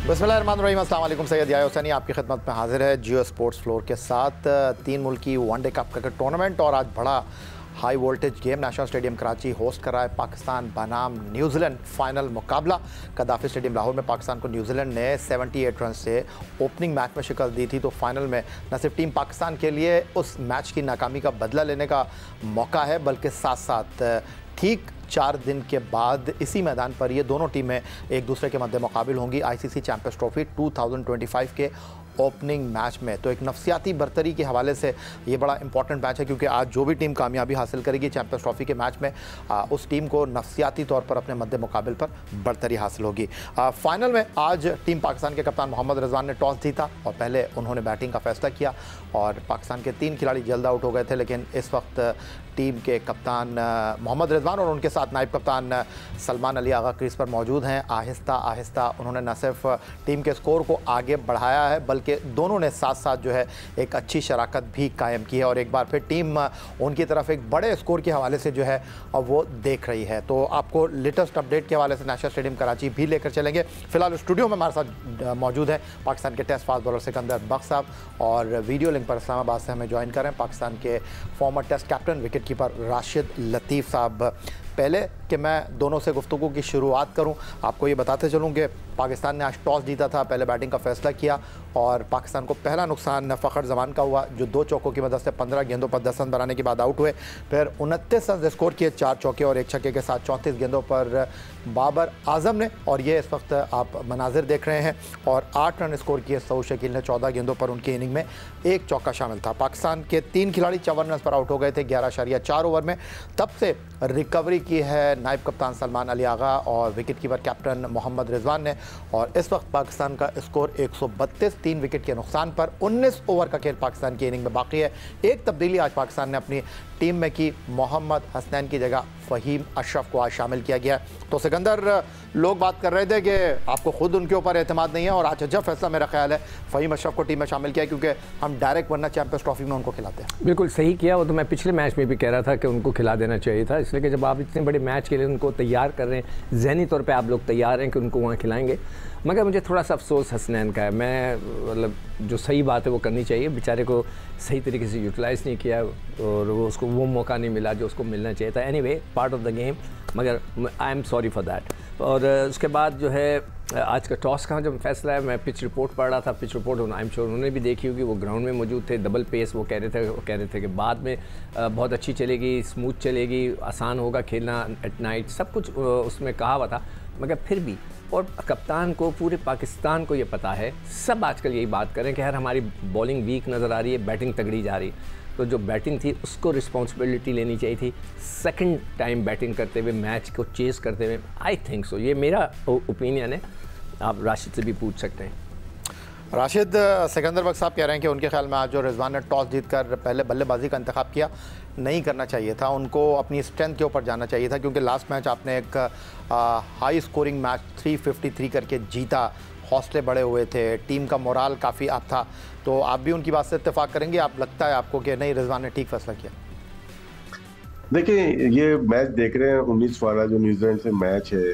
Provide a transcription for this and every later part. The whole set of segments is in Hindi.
बिस्मिल्लाहिर्रहमानिर्रहीम, अस्सलाम वालेकुम। सैयद याह्या हुसैनी आपकी खिदमत में हाजिर है जियो स्पोर्ट्स फ्लोर के साथ। 3 मुल्की वनडे कप क्रिकेट टूर्नामेंट और आज बड़ा high voltage game national stadium Karachi host कर रहा है पाकिस्तान बनाम न्यूजीलैंड फाइनल मुकाबला। कदाफी स्टेडियम लाहौर में पाकिस्तान को न्यूजीलैंड ने 78 रन से ओपनिंग मैच में शिकस्त दी थी, तो फाइनल में न सिर्फ टीम पाकिस्तान के लिए उस मैच की नाकामी का बदला लेने का मौका है, बल्कि साथ साथ ठीक 4 दिन के बाद इसी मैदान पर ये दोनों टीमें एक दूसरे के मद्दे मुकाबिल होंगी आईसीसी चैंपियंस ट्रॉफी 2025 के ओपनिंग मैच में। तो एक नफसियाती बरतरी के हवाले से ये बड़ा इंपॉर्टेंट मैच है, क्योंकि आज जो भी टीम कामयाबी हासिल करेगी चैंपियंस ट्रॉफी के मैच में उस टीम को नफसियाती तौर पर अपने मद्दे मुकाबिल पर बरतरी हासिल होगी। फाइनल में आज टीम पाकिस्तान के कप्तान मोहम्मद रिजवान ने टॉस जीता और पहले उन्होंने बैटिंग का फैसला किया और पाकिस्तान के 3 खिलाड़ी जल्द आउट हो गए थे, लेकिन इस वक्त टीम के कप्तान मोहम्मद रिजवान और उनके साथ नायब कप्तान सलमान अली आगा क्रीज पर मौजूद हैं। आहिस्ता आहिस्ता उन्होंने न सिर्फ टीम के स्कोर को आगे बढ़ाया है, बल्कि दोनों ने साथ साथ जो है एक अच्छी शराकत भी कायम की है और एक बार फिर टीम उनकी तरफ एक बड़े स्कोर के हवाले से जो है वो देख रही है। तो आपको लेटेस्ट अपडेट के हवाले से नेशनल स्टेडियम कराची भी लेकर चलेंगे। फिलहाल स्टूडियो में हमारे साथ मौजूद है पाकिस्तान के टेस्ट फास्ट बॉलर सिकंदर बख्श साहब और वीडियो लिंक पर इस्लामाबाद से हमें ज्वाइन कर रहे हैं पाकिस्तान के former test captain wicket keeper Rashid Latif sahab. पहले कि मैं दोनों से गुफ्तगू की शुरुआत करूं, आपको ये बताते चलूं कि पाकिस्तान ने आज टॉस जीता था, पहले बैटिंग का फैसला किया और पाकिस्तान को पहला नुकसान फ़खर जमान का हुआ, जो 2 चौकों की मदद से 15 गेंदों पर 10 रन बनाने के बाद आउट हुए। फिर 29 रन स्कोर किए, 4 चौके और 1 छक्के के साथ 34 गेंदों पर बाबर आजम ने, और ये इस वक्त आप मनाजिर देख रहे हैं, और 8 रन स्कोर किए सऊद शकील ने। 14 गेंदों पर उनकी इनिंग में 1 चौका शामिल था। पाकिस्तान के 3 खिलाड़ी 54 रन पर आउट हो गए थे 11.4 ओवर में। तब से रिकवरी की है नायब कप्तान सलमान अली आगा और wicket keeper captain Mohammad Rizwan ने, और इस वक्त पाकिस्तान का स्कोर 132, 3 विकेट के नुकसान पर 19 ओवर का खेल पाकिस्तान की इनिंग में बाकी है। एक तब्दीली आज पाकिस्तान ने अपनी टीम में की, मोहम्मद हसनैन की जगह फ़हीम अशरफ को आज शामिल किया गया। तो सिकंदर, लोग बात कर रहे थे कि आपको खुद उनके ऊपर एतमाद नहीं है और आज अच्छा फैसला मेरा ख्याल है फ़हीम अशरफ को टीम में शामिल किया, क्योंकि हम डायरेक्ट वरना चैंपियंस ट्रॉफी में उनको खिलाते हैं। बिल्कुल सही किया, वो तो मैं पिछले मैच में भी कह रहा था कि उनको खिला देना चाहिए था, इसलिए कि जब आप इतने बड़े मैच के लिए उनको तैयार कर रहे हैं, ज़हनी तौर पे आप लोग तैयार हैं कि उनको वहाँ खिलाएंगे। मगर मुझे थोड़ा सा अफसोस हसनैन का है। मैं मतलब जो सही बात है वो करनी चाहिए, बेचारे को सही तरीके से यूटिलाइज़ नहीं किया और उसको वो मौका नहीं मिला जो उसको मिलना चाहिए था। Anyway, part of the game, मगर I am sorry for that. और उसके बाद जो है आज का टॉस का जब फैसला है, मैं पिच रिपोर्ट पढ़ रहा था, pitch report I am sure उन्होंने भी देखी होगी, वो ग्राउंड में मौजूद थे। डबल पेस वो कह रहे थे कि बाद में बहुत अच्छी चलेगी, स्मूथ चलेगी, आसान होगा खेलना एट नाइट, सब कुछ उसमें कहा हुआ था। मगर फिर भी, और कप्तान को, पूरे पाकिस्तान को ये पता है, सब आजकल यही बात करें कि यार हमारी बॉलिंग वीक नज़र आ रही है, बैटिंग तगड़ी जा रही है। तो जो बैटिंग थी उसको रिस्पॉन्सिबिलिटी लेनी चाहिए थी, सेकंड टाइम बैटिंग करते हुए, मैच को चेज़ करते हुए। आई थिंक सो, ये मेरा ओपिनियन है, आप राशिद से भी पूछ सकते हैं। राशिद, सिकंदर बख्श साहब कह रहे हैं कि उनके ख्याल में आज जो रिजवान ने टॉस जीतकर पहले बल्लेबाजी का इंतखाब किया, नहीं करना चाहिए था, उनको अपनी स्ट्रेंथ के ऊपर जाना चाहिए था, क्योंकि लास्ट मैच आपने एक हाई स्कोरिंग मैच 353 करके जीता, हौसले बड़े हुए थे, टीम का मोराल काफ़ी अप था। तो आप भी उनकी बात से इत्तेफाक करेंगे? आप लगता है आपको कि नहीं, रिजवान ने ठीक फैसला किया? देखिए, ये मैच देख रहे हैं 19 वाला जो न्यूजीलैंड से मैच है,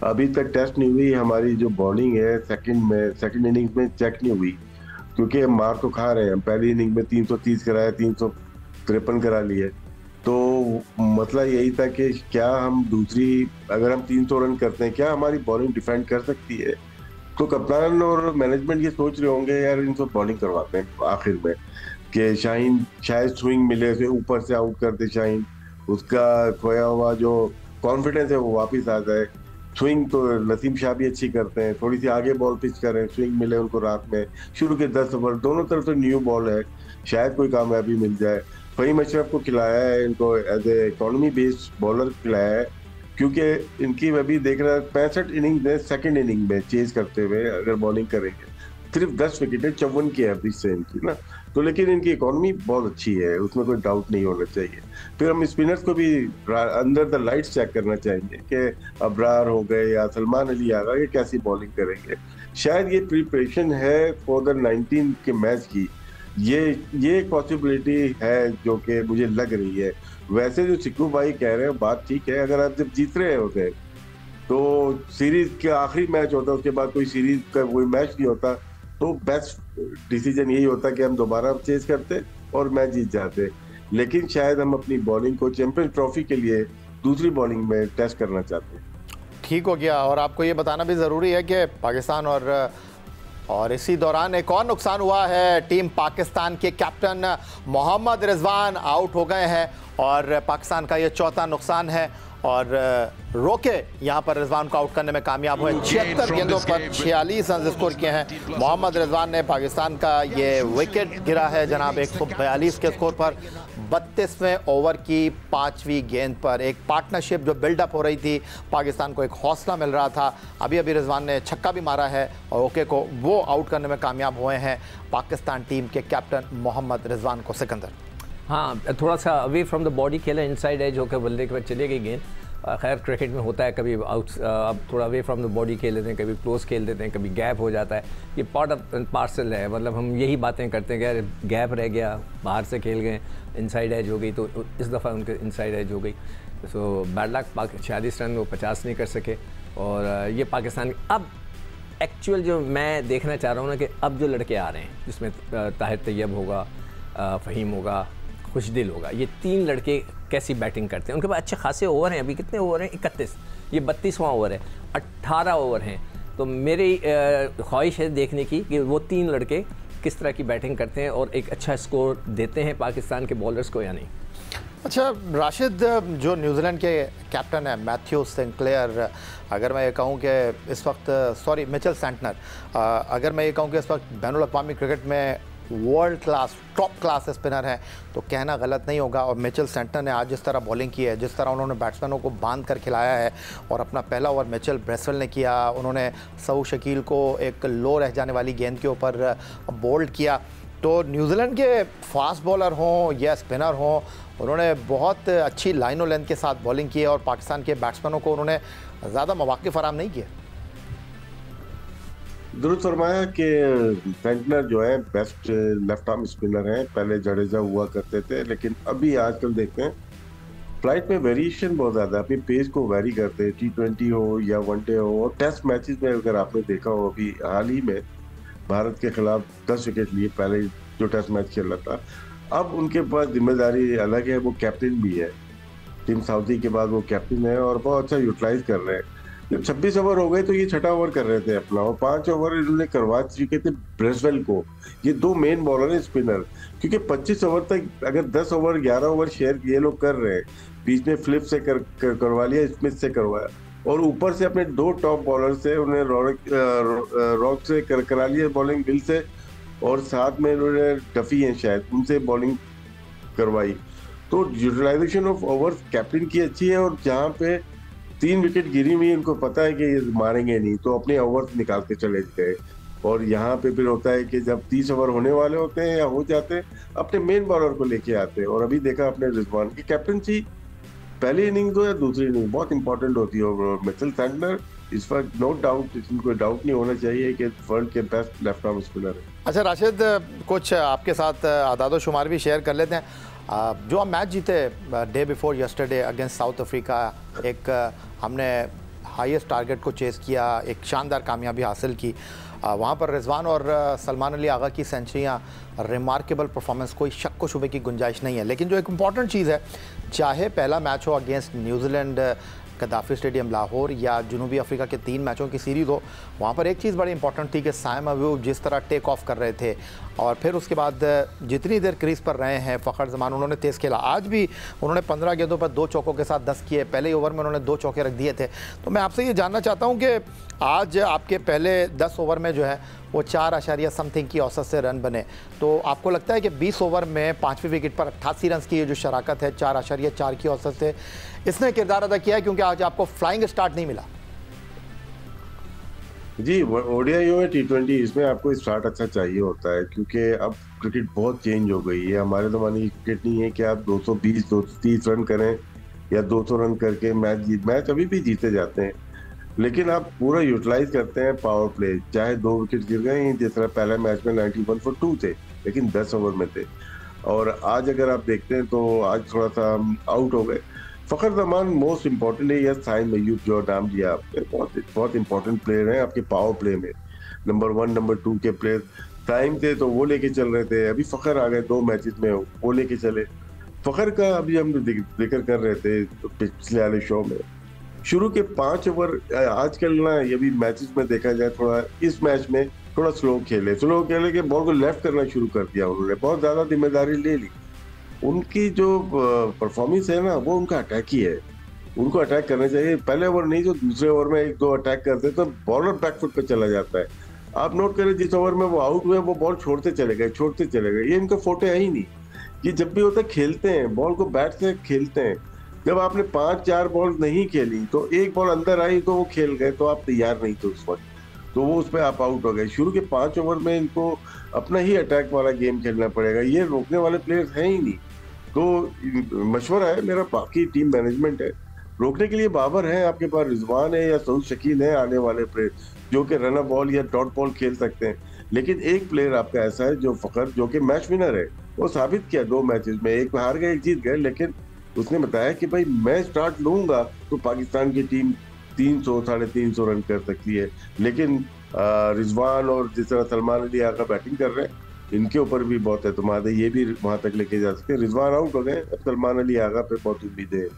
अभी तक टेस्ट नहीं हुई हमारी जो बॉलिंग है, सेकंड इनिंग्स में चेक नहीं हुई, क्योंकि हम मार तो खा रहे हैं। पहली इनिंग में 330 कराया, 353 करा लिए, तो मतलब यही था कि क्या हम दूसरी, अगर हम 300 रन करते हैं, क्या हमारी बॉलिंग डिफेंड कर सकती है? तो कप्तान और मैनेजमेंट ये सोच रहे होंगे यार इनको बॉलिंग करवाते हैं आखिर में, कि शाहीन शायद स्विंग मिले से ऊपर से आउट कर दे, शाहीन उसका खोया हुआ जो कॉन्फिडेंस है वो वापस आ जाए। स्विंग तो नसीम शाह भी अच्छी करते हैं, थोड़ी सी आगे बॉल पिच करें, स्विंग मिले उनको रात में, शुरू के 10 ओवर दोनों तरफ तो न्यू बॉल है, शायद कोई कामयाबी मिल जाए। फ़हीम अशरफ को खिलाया है, इनको as a economy based bowler खिलाया है, क्योंकि इनकी मैं भी देख रहा 65 इनिंग में, सेकंड इनिंग में चेज करते हुए अगर बॉलिंग करेंगे, सिर्फ 10 विकेट, 54 की एवरेज से इनकी ना, तो लेकिन इनकी इकोनॉमी बहुत अच्छी है, उसमें कोई डाउट नहीं होना चाहिए। फिर हम स्पिनर्स को भी अंडर द लाइट्स चेक करना चाहेंगे कि अबरार हो गए या सलमान अली आ गए, ये कैसी बॉलिंग करेंगे। शायद ये प्रिपरेशन है फॉर द 19 के मैच की, ये एक पॉसिबिलिटी है जो कि मुझे लग रही है। वैसे जो सिक्कू भाई कह रहे हैं बात ठीक है, अगर आप जब जीत रहे होते हैं तो सीरीज के आखिरी मैच होता है, उसके बाद कोई सीरीज का कोई मैच नहीं होता, तो बेस्ट डिसीजन यही होता कि हम दोबारा चेज करते और मैच जीत जाते। लेकिन शायद हम अपनी बॉलिंग को चैंपियंस ट्रॉफी के लिए दूसरी बॉलिंग में टेस्ट करना चाहते हैं। ठीक हो गया। और आपको ये बताना भी ज़रूरी है कि पाकिस्तान और इसी दौरान एक और नुकसान हुआ है। टीम पाकिस्तान के कैप्टन मोहम्मद रिजवान आउट हो गए हैं और पाकिस्तान का ये चौथा नुकसान है। और रोके यहाँ पर रिजवान को आउट करने में कामयाब हुए। 76 गेंदों पर 46 रन स्कोर किए हैं मोहम्मद रिजवान ने। पाकिस्तान का ये विकेट गिरा है जनाब 142 के स्कोर पर 32वें ओवर की 5वीं गेंद पर। एक पार्टनरशिप जो बिल्डअप हो रही थी, पाकिस्तान को एक हौसला मिल रहा था। अभी रिजवान ने छक्का भी मारा है और ओके को वो आउट करने में कामयाब हुए हैं पाकिस्तान टीम के कैप्टन मोहम्मद रिजवान को। सिकंदर, हाँ, थोड़ा सा अवे फ्रॉम द बॉडी खेला, इनसाइड एज होकर बल्ले के बाद चले गई गेंद। खैर क्रिकेट में होता है, कभी आउट अब थोड़ा अवे फ्रॉम द बॉडी खेल लेते हैं, कभी क्लोज खेल देते हैं, कभी गैप हो जाता है। ये पार्ट ऑफ पार्सल है, मतलब हम यही बातें करते हैं कि यार गैप रह गया, बाहर से खेल गए, इनसाइड एज हो गई, तो इस दफ़ा उनके इनसाइड एज हो गई। सो बैड लक, 46 रन वो 50 नहीं कर सके। और ये पाकिस्तान अब एक्चुअल जो मैं देखना चाह रहा हूँ ना कि अब जो लड़के आ रहे हैं, जिसमें ताहिर तैयब होगा, फ़हीम होगा, खुशदिल होगा, ये 3 लड़के कैसी बैटिंग करते हैं। उनके पास अच्छे खासे ओवर हैं। अभी कितने ओवर हैं? 31। ये 32वां ओवर है, 18 ओवर हैं। तो मेरी ख्वाहिश है देखने की कि वो 3 लड़के किस तरह की बैटिंग करते हैं और एक अच्छा स्कोर देते हैं पाकिस्तान के बॉलर्स को या नहीं। अच्छा राशिद, जो न्यूजीलैंड के कैप्टन है मैथ्यू सिंक्लेयर, अगर मैं ये कहूँ कि इस वक्त मिचेल सेंटनर, अगर मैं ये कहूँ कि इस वक्त बैनुल अक़वामी क्रिकेट में world class top class spinner है तो कहना गलत नहीं होगा। और मिचेल सेंटनर ने आज जिस तरह बॉलिंग की है, जिस तरह उन्होंने बैट्समैनों को बांध कर खिलाया है, और अपना पहला ओवर मिचेल ब्रेसवेल ने किया, उन्होंने सऊद शकील को एक लो रह जाने वाली गेंद के ऊपर बोल्ड किया। तो न्यूजीलैंड के फास्ट बॉलर हों या स्पिनर हों, उन्होंने बहुत अच्छी लाइन और लेंथ के साथ बॉलिंग की है और पाकिस्तान के बैट्समैनों को उन्होंने ज़्यादा मौके फराहम नहीं किए। दुरुस्त फरमाया कि सेंटनर जो है बेस्ट लेफ्ट आर्म स्पिनर हैं। पहले जडेजा हुआ करते थे, लेकिन अभी आजकल देखते हैं फ्लाइट में वेरिएशन बहुत ज़्यादा, अपनी पेस को वेरी करते हैं। T20 हो या वनडे हो और टेस्ट मैचेस में अगर आपने देखा हो, अभी हाल ही में भारत के खिलाफ 10 विकेट लिए पहले जो टेस्ट मैच खेल रहा था। अब उनके पास जिम्मेदारी अलग है, वो कैप्टन भी है। टीम साउदी के बाद वो कैप्टन है और बहुत अच्छा यूटिलाइज कर रहे हैं। जब 26 ओवर हो गए तो ये छठा ओवर कर रहे थे अपना, और 5 ओवर इन्होंने करवा चुके थे ब्रेसवेल को। ये 2 मेन बॉलर हैं स्पिनर, क्योंकि 25 ओवर तक अगर 10 ओवर 11 ओवर शेयर ये लोग कर रहे हैं, बीच में फ्लिप से करवा लिया, स्मिथ से करवाया, और ऊपर से अपने 2 टॉप बॉलर से उन्हें रॉक से करा लिया बॉलिंग, बिल से, और साथ में उन्होंने डफी हैं शायद, उनसे बॉलिंग करवाई। तो यूटिलाइजेशन ऑफ ओवर्स कैप्टन की अच्छी है, और जहाँ पे 3 विकेट गिरी हुई, इनको पता है कि ये मारेंगे नहीं, तो अपने ओवर्स निकाल के चले गए। और यहाँ पे फिर होता है कि जब 30 ओवर होने वाले होते हैं या हो जाते हैं, अपने मेन बॉलर को लेके आते हैं। और अभी देखा अपने रिजवान की कैप्टनसी, पहली इनिंग हो या दूसरी इनिंग बहुत इंपॉर्टेंट होती है। और मिचेल सेंटनर इस वक्त नो डाउट, इसमें कोई डाउट नहीं होना चाहिए कि वर्ल्ड के बेस्ट लेफ्ट आर्म स्पिनर है। अच्छा राशिद, कुछ आपके साथ आदाद शुमार भी शेयर कर लेते हैं। जो हम मैच जीते day before yesterday against south Africa, एक हमने हाईएस्ट टारगेट को चेस किया, एक शानदार कामयाबी हासिल की। वहाँ पर रिजवान और सलमान अली आगा की सेंचुरियाँ, रिमार्केबल परफॉर्मेंस, कोई शक व शुबे की गुंजाइश नहीं है। लेकिन जो एक इम्पॉर्टेंट चीज़ है, चाहे पहला मैच हो against New Zealand Gaddafi stadium Lahore या जनूबी अफ्रीका के 3 मैचों की सीरीज़ हो, वहाँ पर एक चीज़ बड़ी इंपॉर्टेंट थी कि साइम अयूब जिस तरह टेक ऑफ कर रहे थे और फिर उसके बाद जितनी देर क्रीज पर रहे हैं फ़खर जमान, उन्होंने तेज़ खेला। आज भी उन्होंने 15 गेंदों पर 2 चौकों के साथ 10 किए, पहले ओवर में उन्होंने 2 चौके रख दिए थे। तो मैं आपसे ये जानना चाहता हूँ कि आज आपके पहले 10 ओवर में जो है वो 4 समथिंग की औसत से रन बने, तो आपको लगता है कि 20 ओवर में 5वीं विकेट पर 88 रन की ये जो शराकत है 4.4 की औसत से, इसने किरदार अदा किया है? क्योंकि आज आपको फ्लाइंग स्टार्ट नहीं मिला। जी, ओडीआई हो या T20, इसमें आपको स्टार्ट अच्छा चाहिए होता है, क्योंकि अब क्रिकेट बहुत चेंज हो गई है। हमारे ज़माने की क्रिकेट नहीं है कि आप 220 230 रन करें या 200 रन करके मैच अभी भी जीते जाते हैं, लेकिन आप पूरा यूटिलाइज करते हैं पावर प्ले। चाहे 2 विकेट गिर गए, जिस तरह पहले मैच में 91 for 2 थे, लेकिन 10 ओवर में थे। और आज अगर आप देखते हैं तो आज थोड़ा सा आउट हो गए, फखर जमान मोस्ट इम्पोर्टेंट है, या साइम अयूब जो नाम लिया आपने, बहुत बहुत इंपॉर्टेंट प्लेयर है आपके पावर प्ले में, नंबर 1 नंबर 2 के प्लेयर। टाइम थे तो वो लेके चल रहे थे, अभी फखर आ गए 2 मैचेस में वो लेके चले। फखर का अभी हम जिक्र कर रहे थे तो पिछले वाले शो में, शुरू के 5 ओवर आजकल ना ये भी मैचेस में देखा जाए, थोड़ा इस मैच में थोड़ा स्लो खेले के बॉल को लेफ्ट करना शुरू कर दिया उन्होंने, बहुत ज्यादा जिम्मेदारी ले ली। उनकी जो परफॉर्मेंस है ना वो उनका अटैक ही है, उनको अटैक करना चाहिए। पहले ओवर नहीं, जो दूसरे ओवर में 1-2 अटैक करते तो बॉलर बैकफुट पे चला जाता है। आप नोट करें जिस ओवर में वो आउट हुए वो बॉल छोड़ते चले गए, ये इनका फोटे है ही नहीं। ये जब भी होता है खेलते हैं बॉल को, बैट से खेलते हैं। जब आपने 5-4 बॉल नहीं खेली तो एक बॉल अंदर आई तो वो खेल गए, तो आप तैयार नहीं थे उस वक्त, तो वो उस पर आप आउट हो गए। शुरू के 5 ओवर में इनको अपना ही अटैक वाला गेम खेलना पड़ेगा, ये रोकने वाले प्लेयर्स हैं ही नहीं। तो मशवरा है मेरा, बाकी टीम मैनेजमेंट है, रोकने के लिए बाबर है आपके पास, रिजवान है या सऊद शकील है, आने वाले प्लेयर जो कि रन बॉल या डॉट बॉल खेल सकते हैं। लेकिन एक प्लेयर आपका ऐसा है जो फखर, जो कि मैच विनर है, वो साबित किया 2 मैचेस में, एक हार गए एक जीत गए, लेकिन उसने बताया कि भाई मैं स्टार्ट लूंगा तो पाकिस्तान की टीम 300-350 रन कर सकती है। लेकिन रिजवान और जिस तरह सलमान अली आगा बैटिंग कर रहे हैं, इनके ऊपर भी बहुत एतमाद है, ये भी वहां तक लेके जा सकते हैं। रिजवान आउट हो गए, अब सलमान अली आगा पे बहुत उम्मीदें हैं।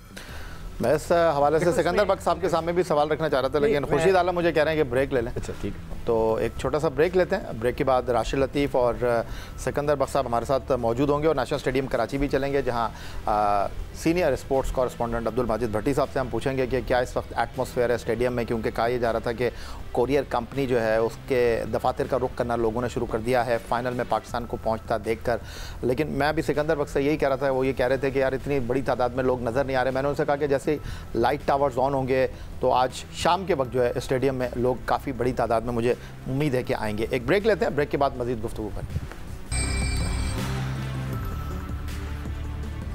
मैं इस हवाले से सिकंदर बख्श साहब के सामने भी सवाल रखना चाह रहा था, लेकिन खुर्शीद आलम मुझे कह रहे हैं कि ब्रेक ले लें। अच्छा ठीक है, तो एक छोटा सा ब्रेक लेते हैं। ब्रेक के बाद राशिद लतीफ़ और सिकंदर बख्श साहब हमारे साथ मौजूद होंगे और नेशनल स्टेडियम कराची भी चलेंगे, जहां senior sports correspondent Abdul Majid Bhatti sahab से हम पूछेंगे कि क्या इस वक्त एटमॉस्फेयर है स्टेडियम में, क्योंकि कहा यह जा रहा था कि कोरियर कंपनी जो है उसके दफातर का रुख करना लोगों ने शुरू कर दिया है फाइनल में पाकिस्तान को पहुँचता देख कर। लेकिन मैं भी सिकंदर बख्श से यही कह रहा था, वो ये कह रहे थे कि यार इतनी बड़ी तादाद में लोग नज़र नहीं आ रहे। मैंने उनसे कहा कि जैसे लाइट टावर्स ऑन होंगे तो आज शाम के वक्त जो है स्टेडियम में लोग काफ़ी बड़ी तादाद में मुझे उम्मीद है कि आएंगे। एक ब्रेक लेते हैं, ब्रेक के बाद मजीद गुफ्तगू करेंगे।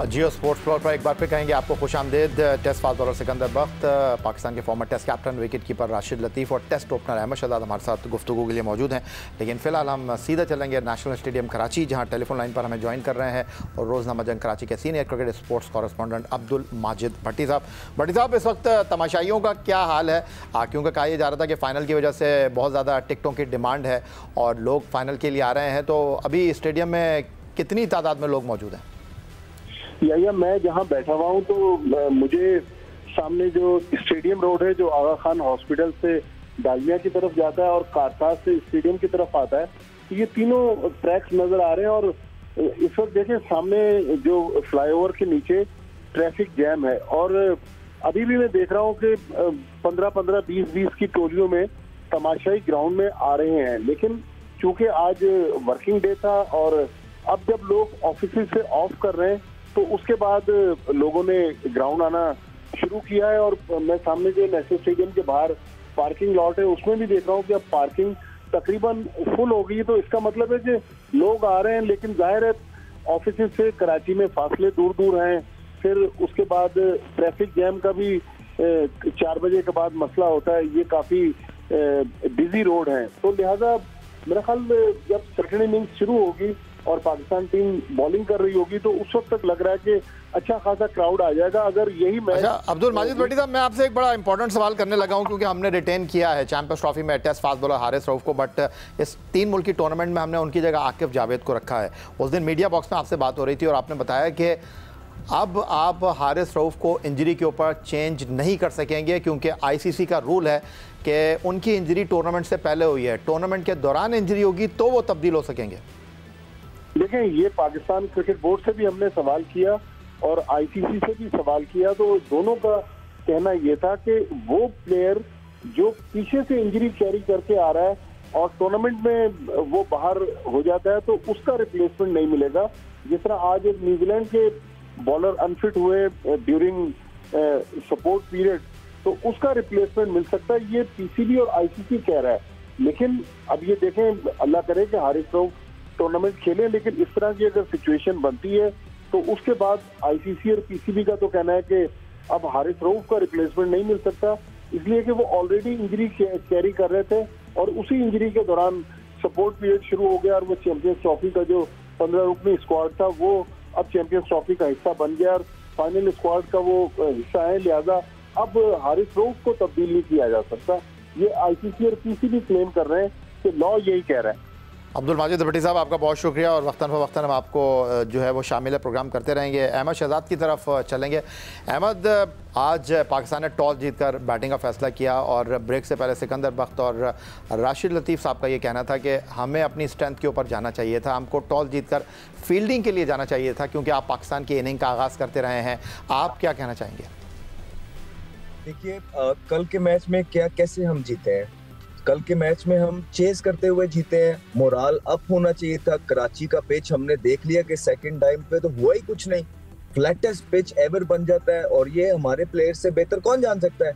जियो स्पोर्ट्स फ्लोर पर एक बार फिर कहेंगे आपको खुशामदीद। Test fast bowler Sikandar Bakht, Pakistan के former test captain, wicket keeper Rashid Latif और टेस्ट ओपनर अहमद शहजाद हमारे साथ गुफ्तगू के लिए मौजूद हैं। लेकिन फ़िलहाल हम सीधा चलेंगे नेशनल स्टेडियम कराची, जहां टेलीफोन लाइन पर हमें ज्वाइन कर रहे हैं और रोज़नामा जंग कराची के senior cricket sports correspondent Abdul Majid Bhatti sahab. Bhatti साहब, इस वक्त तमाशाइयों का क्या हाल है? क्योंकि कहा यह जा रहा था कि फ़ाइनल की वजह से बहुत ज़्यादा टिकटों की डिमांड है और लोग फ़ाइनल के लिए आ रहे हैं, तो अभी स्टेडियम में कितनी तादाद में लोग मौजूद हैं? या मैं जहां बैठा हुआ हूं तो मुझे सामने जो स्टेडियम रोड है, जो आगा खान हॉस्पिटल से डालमिया की तरफ जाता है और कारताज से स्टेडियम की तरफ आता है, तो ये तीनों ट्रैक्स नजर आ रहे हैं। और इस वक्त देखें सामने जो फ्लाईओवर के नीचे ट्रैफिक जैम है, और अभी भी मैं देख रहा हूँ कि 15-15, 20-20 की टोलियों में तमाशाई ग्राउंड में आ रहे हैं। लेकिन चूंकि आज वर्किंग डे था और अब जब लोग ऑफिस से ऑफ कर रहे हैं तो उसके बाद लोगों ने ग्राउंड आना शुरू किया है। और मैं सामने जो नेशनल स्टेडियम के बाहर पार्किंग लॉट है उसमें भी देख रहा हूँ कि अब पार्किंग तकरीबन फुल हो गई। तो इसका मतलब है कि लोग आ रहे हैं, लेकिन जाहिर है ऑफिस से कराची में फासले दूर दूर हैं। फिर उसके बाद ट्रैफिक जैम का भी 4 बजे के बाद मसला होता है, ये काफी बिजी रोड है। तो लिहाजा मेरा ख्याल जब सेकंड इनिंग्स शुरू होगी और पाकिस्तान टीम बॉलिंग कर रही होगी तो उस वक्त तक लग रहा है कि अच्छा खासा क्राउड आ जाएगा। अगर यही मैच। अच्छा अब्दुल माजिद भट्टी साहब, मैं आपसे एक बड़ा इंपॉर्टेंट सवाल करने लगा हूं, क्योंकि हमने रिटेन किया है चैंपियंस ट्रॉफी में test fast bowler Haris Rauf को, बट इस 3 मुल्की टूर्नामेंट में हमने उनकी जगह आकिफ जावेद को रखा है। उस दिन मीडिया बॉक्स में आपसे बात हो रही थी और आपने बताया कि अब आप हारिस रऊफ को इंजरी के ऊपर चेंज नहीं कर सकेंगे, क्योंकि आईसीसी का रूल है कि उनकी इंजरी टूर्नामेंट से पहले हुई है, टूर्नामेंट के दौरान इंजरी होगी तो वो तब्दील हो सकेंगे। देखें, ये पाकिस्तान क्रिकेट बोर्ड से भी हमने सवाल किया और आईसीसी से भी सवाल किया, तो दोनों का कहना ये था कि वो प्लेयर जो पीछे से इंजरी कैरी करके आ रहा है और टूर्नामेंट में वो बाहर हो जाता है तो उसका रिप्लेसमेंट नहीं मिलेगा। जिस तरह आज एक न्यूजीलैंड के बॉलर अनफिट हुए ड्यूरिंग सपोर्ट पीरियड, तो उसका रिप्लेसमेंट मिल सकता है, ये पीसीबी और आईसीसी कह रहा है। लेकिन अब ये देखें, अल्लाह करे कि हारिस रऊफ टूर्नामेंट खेले, लेकिन इस तरह की अगर सिचुएशन बनती है तो उसके बाद आईसीसी और पीसीबी का तो कहना है कि अब हारिस रऊफ का रिप्लेसमेंट नहीं मिल सकता, इसलिए कि वो ऑलरेडी इंजरी कैरी कर रहे थे और उसी इंजरी के दौरान सपोर्ट पीरियड शुरू हो गया और वो चैंपियंस ट्रॉफी का जो 15 रुकनी स्क्वाड था वो अब चैंपियंस ट्रॉफी का हिस्सा बन गया। और फाइनल स्क्वाड का वो हिस्सा है, लिहाजा अब हारिस रऊफ को तब्दील नहीं किया जा सकता। ये आईसीसी और पीसीबी क्लेम कर रहे हैं कि लॉ यही कह रहा है। अब्दुल माजिद भट्टी साहब, आपका बहुत शुक्रिया, और वक्तन फ़वक्तन हम आपको जो है वो शामिल प्रोग्राम करते रहेंगे। अहमद शहजाद की तरफ चलेंगे। अहमद, आज पाकिस्तान ने टॉस जीतकर बैटिंग का फैसला किया और ब्रेक से पहले सिकंदर बख्त और राशिद लतीफ़ साहब का ये कहना था कि हमें अपनी स्ट्रेंथ के ऊपर जाना चाहिए था, हमको टॉस जीतकर फील्डिंग के लिए जाना चाहिए था, क्योंकि आप पाकिस्तान की इनिंग का आगाज़ करते रहे हैं। आप क्या कहना चाहेंगे? देखिए, कल के मैच में कैसे हम जीते हैं? कल के मैच में हम चेस करते हुए जीते हैं, मोराल अप होना चाहिए था। कराची का पिच हमने देख लिया कि सेकंड टाइम पे तो हुआ ही कुछ नहीं, फ्लैटेस्ट पिच एवर बन जाता है, और ये हमारे प्लेयर से बेहतर कौन जान सकता है।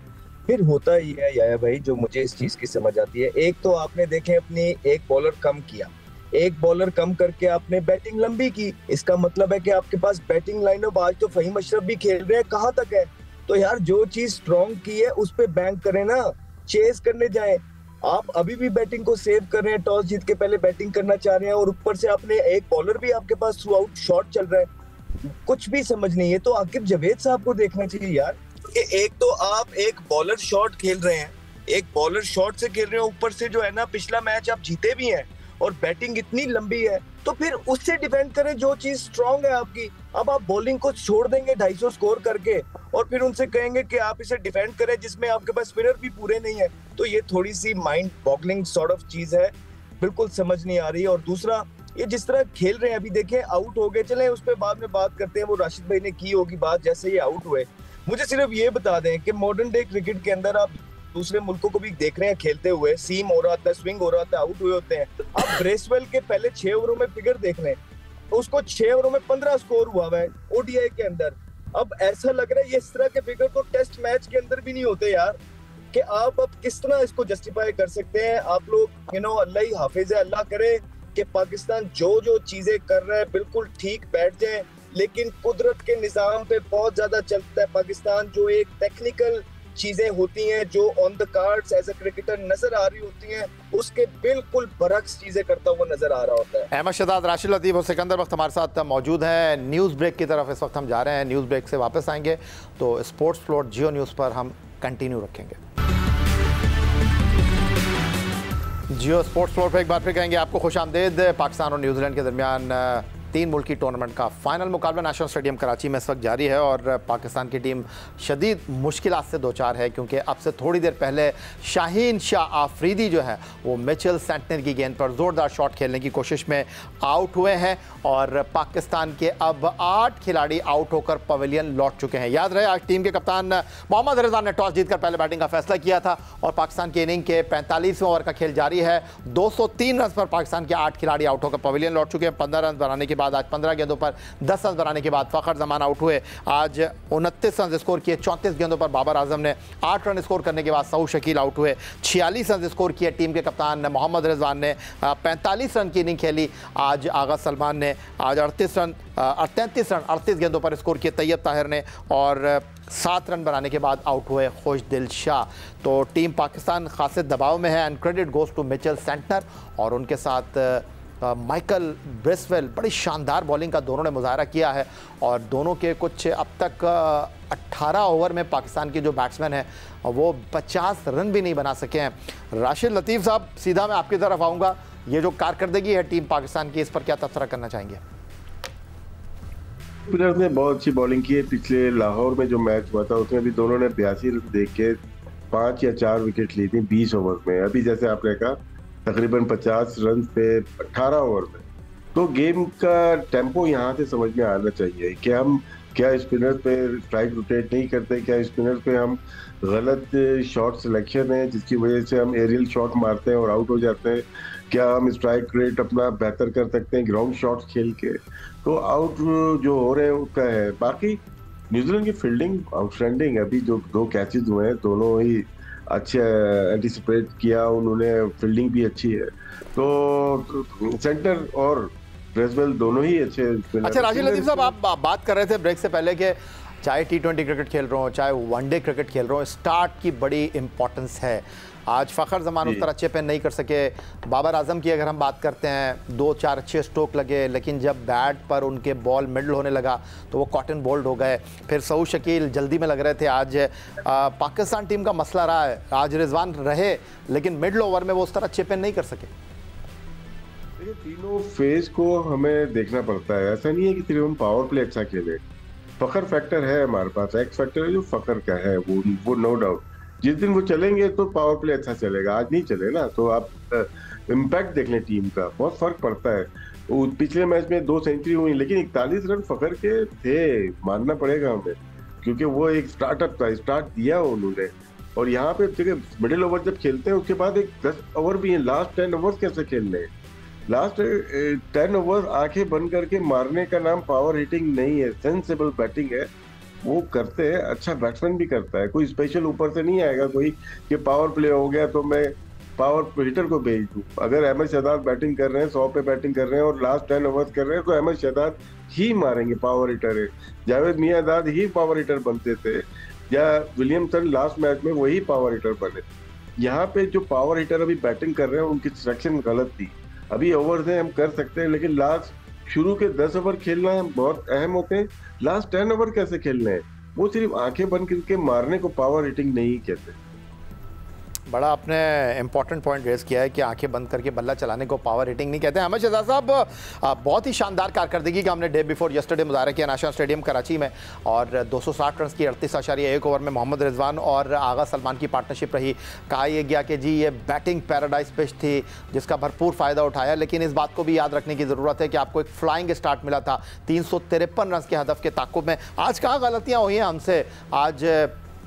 फिर होता ही है याया भाई, जो मुझे इस चीज की समझ आती है, एक तो आपने देखे अपनी एक बॉलर कम किया, एक बॉलर कम करके आपने बैटिंग लंबी की, इसका मतलब है कि आपके पास बैटिंग लाइनअप, आज तो फहीम अशरफ भी खेल रहे हैं, कहाँ तक है? तो यार जो चीज स्ट्रॉन्ग की है उस पे बैंक करें ना, चेस करने जाएं। आप अभी भी बैटिंग को सेव कर रहे हैं, टॉस जीत के पहले बैटिंग करना चाह रहे हैं, और ऊपर से आपने एक बॉलर भी आपके पास थ्रू आउट शॉट चल रहा है, कुछ भी समझ नहीं है। तो आकिब जावेद साहब को देखना चाहिए यार, कि एक तो आप एक बॉलर शॉट खेल रहे हैं, एक बॉलर शॉट से खेल रहे हैं, ऊपर से जो है ना पिछला मैच आप जीते भी हैं, और बैटिंग इतनी लंबी है, तो फिर उससे डिफेंड करें जो चीज स्ट्रांग है आपकी। अब आप बॉलिंग को छोड़ देंगे 250 स्कोर करके, और फिर उनसे कहेंगे कि आप इसे डिफेंड करें जिसमें आपके पास स्पिनर भी पूरे नहीं है, तो ये थोड़ी सी माइंड बॉगलिंग सॉर्ट ऑफ चीज है, बिल्कुल समझ नहीं आ रही। और दूसरा, ये जिस तरह खेल रहे हैं, अभी देखें आउट हो गए, चले उस पर बाद में बात करते हैं, वो राशिद भाई ने की होगी बात जैसे ये आउट हुए। मुझे सिर्फ ये बता दें कि मॉडर्न डे क्रिकेट के अंदर आप दूसरे मुल्कों को भी देख रहे हैं खेलते हुए, सीम हो रहा था, स्विंग हो रहा था, आउट हुए होते हैं। आप ब्रेसवेल के पहले 6 ओवरों में फिगर देख लें, उसको 6 ओवरों में 15 स्कोर हुआ है ओडीआई के अंदर। अब ऐसा लग रहा है ये इस तरह के फिगर तो टेस्ट मैच के अंदर भी नहीं होते यार, कि आप अब किस तरह इसको जस्टिफाई कर सकते हैं आप लोग। अल्लाह ही हाफिज है, अल्लाह करे कि पाकिस्तान जो चीजें कर रहा है बिल्कुल ठीक बैठ जाए, लेकिन कुदरत के निजाम पे बहुत ज्यादा चलता है पाकिस्तान। जो एक टेक्निकल चीजें होती हैं, जो on the cards as a cricketer नजर आ रही होती हैं, उसके बिल्कुल बरक्स चीजें करता हुआ नजर आ रहा होता है। अहमद शहजाद, राशिद लतीफ़ और सिकंदर वक्त हमारे साथ मौजूद हैं। न्यूज़ ब्रेक की तरफ इस वक्त हम जा रहे हैं, न्यूज़ ब्रेक से वापस आएंगे तो स्पोर्ट्स फ्लोर जियो न्यूज़ पर हम कंटिन्यू रखेंगे। जियो स्पोर्ट्स फ्लोर पर एक बार फिर कहेंगे आपको खुशामदीद। पाकिस्तान और न्यूजीलैंड के दरमियान 3 मुल्की टूर्नामेंट का फाइनल मुकाबला नेशनल स्टेडियम कराची में इस वक्त जारी है, और पाकिस्तान की टीम शदीद मुश्किलात से दो चार है, क्योंकि अब से थोड़ी देर पहले शाहीन शाह आफरीदी जो है वो मिचेल सेंटनर की गेंद पर ज़ोरदार शॉट खेलने की कोशिश में आउट हुए हैं, और पाकिस्तान के अब 8 खिलाड़ी आउट होकर पवेलियन लौट चुके हैं। याद रहे, आज टीम के कप्तान मोहम्मद रिजवान ने टॉस जीतकर पहले बैटिंग का फैसला किया था, और पाकिस्तान की इनिंग के 45वें ओवर का खेल जारी है। 203 रन पर पाकिस्तान के 8 खिलाड़ी आउट होकर पवेलियन लौट चुके हैं। 15 रन बनाने के बाद आज 15 गेंदों पर 10 रन बनाने के बाद फ़खर जमान आउट हुए। आज 29 रन स्कोर किए। 34 गेंदों पर बाबर आजम ने 8 रन स्कोर करने के बाद सऊद शकील आउट हुए। 46 रन स्कोर किए टीम के कप्तान मोहम्मद रिजवान ने। 45 रन की इनिंग खेली आज आगा सलमान ने। आज 38 रन 38 गेंदों पर स्कोर किए तैयब ताहिर ने, और 7 रन बनाने के बाद आउट हुए खुशदिल शाह। तो टीम पाकिस्तान खासे दबाव में है, and credit goes to Mitchell Santner, और उनके साथ माइकल ब्रेसवेल। बड़ी शानदार बॉलिंग का दोनों ने मुजाहरा किया है, और दोनों के कुछ अब तक 18 ओवर में पाकिस्तान के जो बैट्समैन हैं वो 50 रन भी नहीं बना सके हैं। राशिद लतीफ़ साहब, सीधा मैं आपकी तरफ आऊँगा, ये जो कारकर्दगी है टीम पाकिस्तान की, इस पर क्या तबसरा करना चाहेंगे? प्लेयर्स ने बहुत अच्छी बॉलिंग की है। पिछले लाहौर में जो मैच हुआ था उसमें भी दोनों ने 82 रन देख के 5 या 4 विकेट ली थी 20 ओवर में। अभी जैसे आपने कहा तकरीबन 50 रन पे 18 ओवर में। तो गेम का टेम्पो यहाँ से समझ में आना चाहिए कि हम क्या स्पिनर पे स्ट्राइक रोटेट नहीं करते, क्या स्पिनर पे हम गलत शॉट सिलेक्शन है जिसकी वजह से हम एरियल शॉट मारते हैं और आउट हो जाते हैं, क्या हम स्ट्राइक रेट अपना बेहतर कर सकते हैं ग्राउंड शॉट्स खेल के। तो आउट जो हो रहे हैं उसका है। बाकी न्यूजीलैंड की फील्डिंग आउटस्टैंडिंग है। अभी जो 2 कैचेज हुए हैं दोनों ही अच्छे एंटिसिपेट किया उन्होंने, फील्डिंग भी अच्छी है। तो सेंटर और ब्रेसवेल दोनों ही अच्छे। अच्छा राशिद लतीफ़ साहब, आप बात कर रहे थे ब्रेक से पहले कि चाहे T20 क्रिकेट खेल रहे हो, चाहे वनडे क्रिकेट खेल रहे हो, स्टार्ट की बड़ी इंपॉर्टेंस है। आज फ़खर जमान उस तरह अच्छे पे नहीं कर सके। बाबर आजम की अगर हम बात करते हैं 2-4 अच्छे स्ट्रोक लगे, लेकिन जब बैट पर उनके बॉल मिडल होने लगा तो वो कॉटन बोल्ड हो गए। फिर सऊद शकील जल्दी में लग रहे थे। आज पाकिस्तान टीम का मसला रहा है, आज रिजवान रहे लेकिन मिडल ओवर में वो उस तरह चेप इन नहीं कर सके। ये तीनों फेज को हमें देखना पड़ता है, ऐसा नहीं है कि सिर्फ हम पावर प्ले अच्छा खेले। फखर फैक्टर है हमारे पास, एक्स फैक्टर है जो फखर का है, वो नो डाउट। जिस दिन वो चलेंगे तो पावर प्ले अच्छा चलेगा, आज नहीं चले ना तो आप इम्पैक्ट देख लें टीम का, बहुत फर्क पड़ता है। पिछले मैच में 2 सेंचुरी हुई लेकिन 41 रन फखर के थे, मानना पड़ेगा हमें, क्योंकि वो एक स्टार्टअप था, स्टार्ट दिया उन्होंने। और यहाँ पे देखिए मिडिल ओवर जब खेलते हैं उसके बाद एक 10 ओवर भी है, लास्ट 10 ओवर कैसे खेलने हैं। लास्ट 10 ओवर आंखें बंद करके मारने का नाम पावर हिटिंग नहीं है, सेंसिबल बैटिंग है, वो करते हैं। अच्छा बैट्समैन भी करता है, कोई स्पेशल ऊपर से नहीं आएगा कोई कि पावर प्ले हो गया तो मैं पावर हिटर को भेज दूं। अगर अहमद शहजाद बैटिंग कर रहे हैं, 100 पे बैटिंग कर रहे हैं और लास्ट 10 ओवर कर रहे हैं तो अहमद शहजाद ही मारेंगे, पावर हिटर है। जावेद मियांदाद ही पावर हिटर बनते थे, या विलियमसन लास्ट मैच में वही पावर हिटर बने। यहाँ पे जो पावर हिटर अभी बैटिंग कर रहे हैं उनकी सिलेक्शन गलत थी। अभी ओवर्स हैं हम कर सकते हैं, लेकिन लास्ट शुरू के 10 ओवर खेलना बहुत अहम होते हैं। लास्ट 10 ओवर कैसे खेलने हैं, वो सिर्फ आंखें बंद करके मारने को पावर हिटिंग नहीं कहते। बड़ा आपने इंपॉर्टेंट पॉइंट रेज किया है कि आंखें बंद करके बल्ला चलाने को पावर हिटिंग नहीं कहते। अहमद शहजाद साहब, बहुत ही शानदार कारकर्दगी का हमने डे बिफोर यस्टरडे मुजाहरा किया नेशनल स्टेडियम कराची में, और 260 रन की 38.1 ओवर में मोहम्मद रिजवान और आगा सलमान की पार्टनरशिप रही। कहा यह गया कि जी ये बैटिंग पैराडाइज पिच थी जिसका भरपूर फ़ायदा उठाया, लेकिन इस बात को भी याद रखने की ज़रूरत है कि आपको एक फ्लाइंग स्टार्ट मिला था 353 रन के हदफ के ताक़ुब में। आज कहाँ गलतियाँ हुई हैं हमसे, आज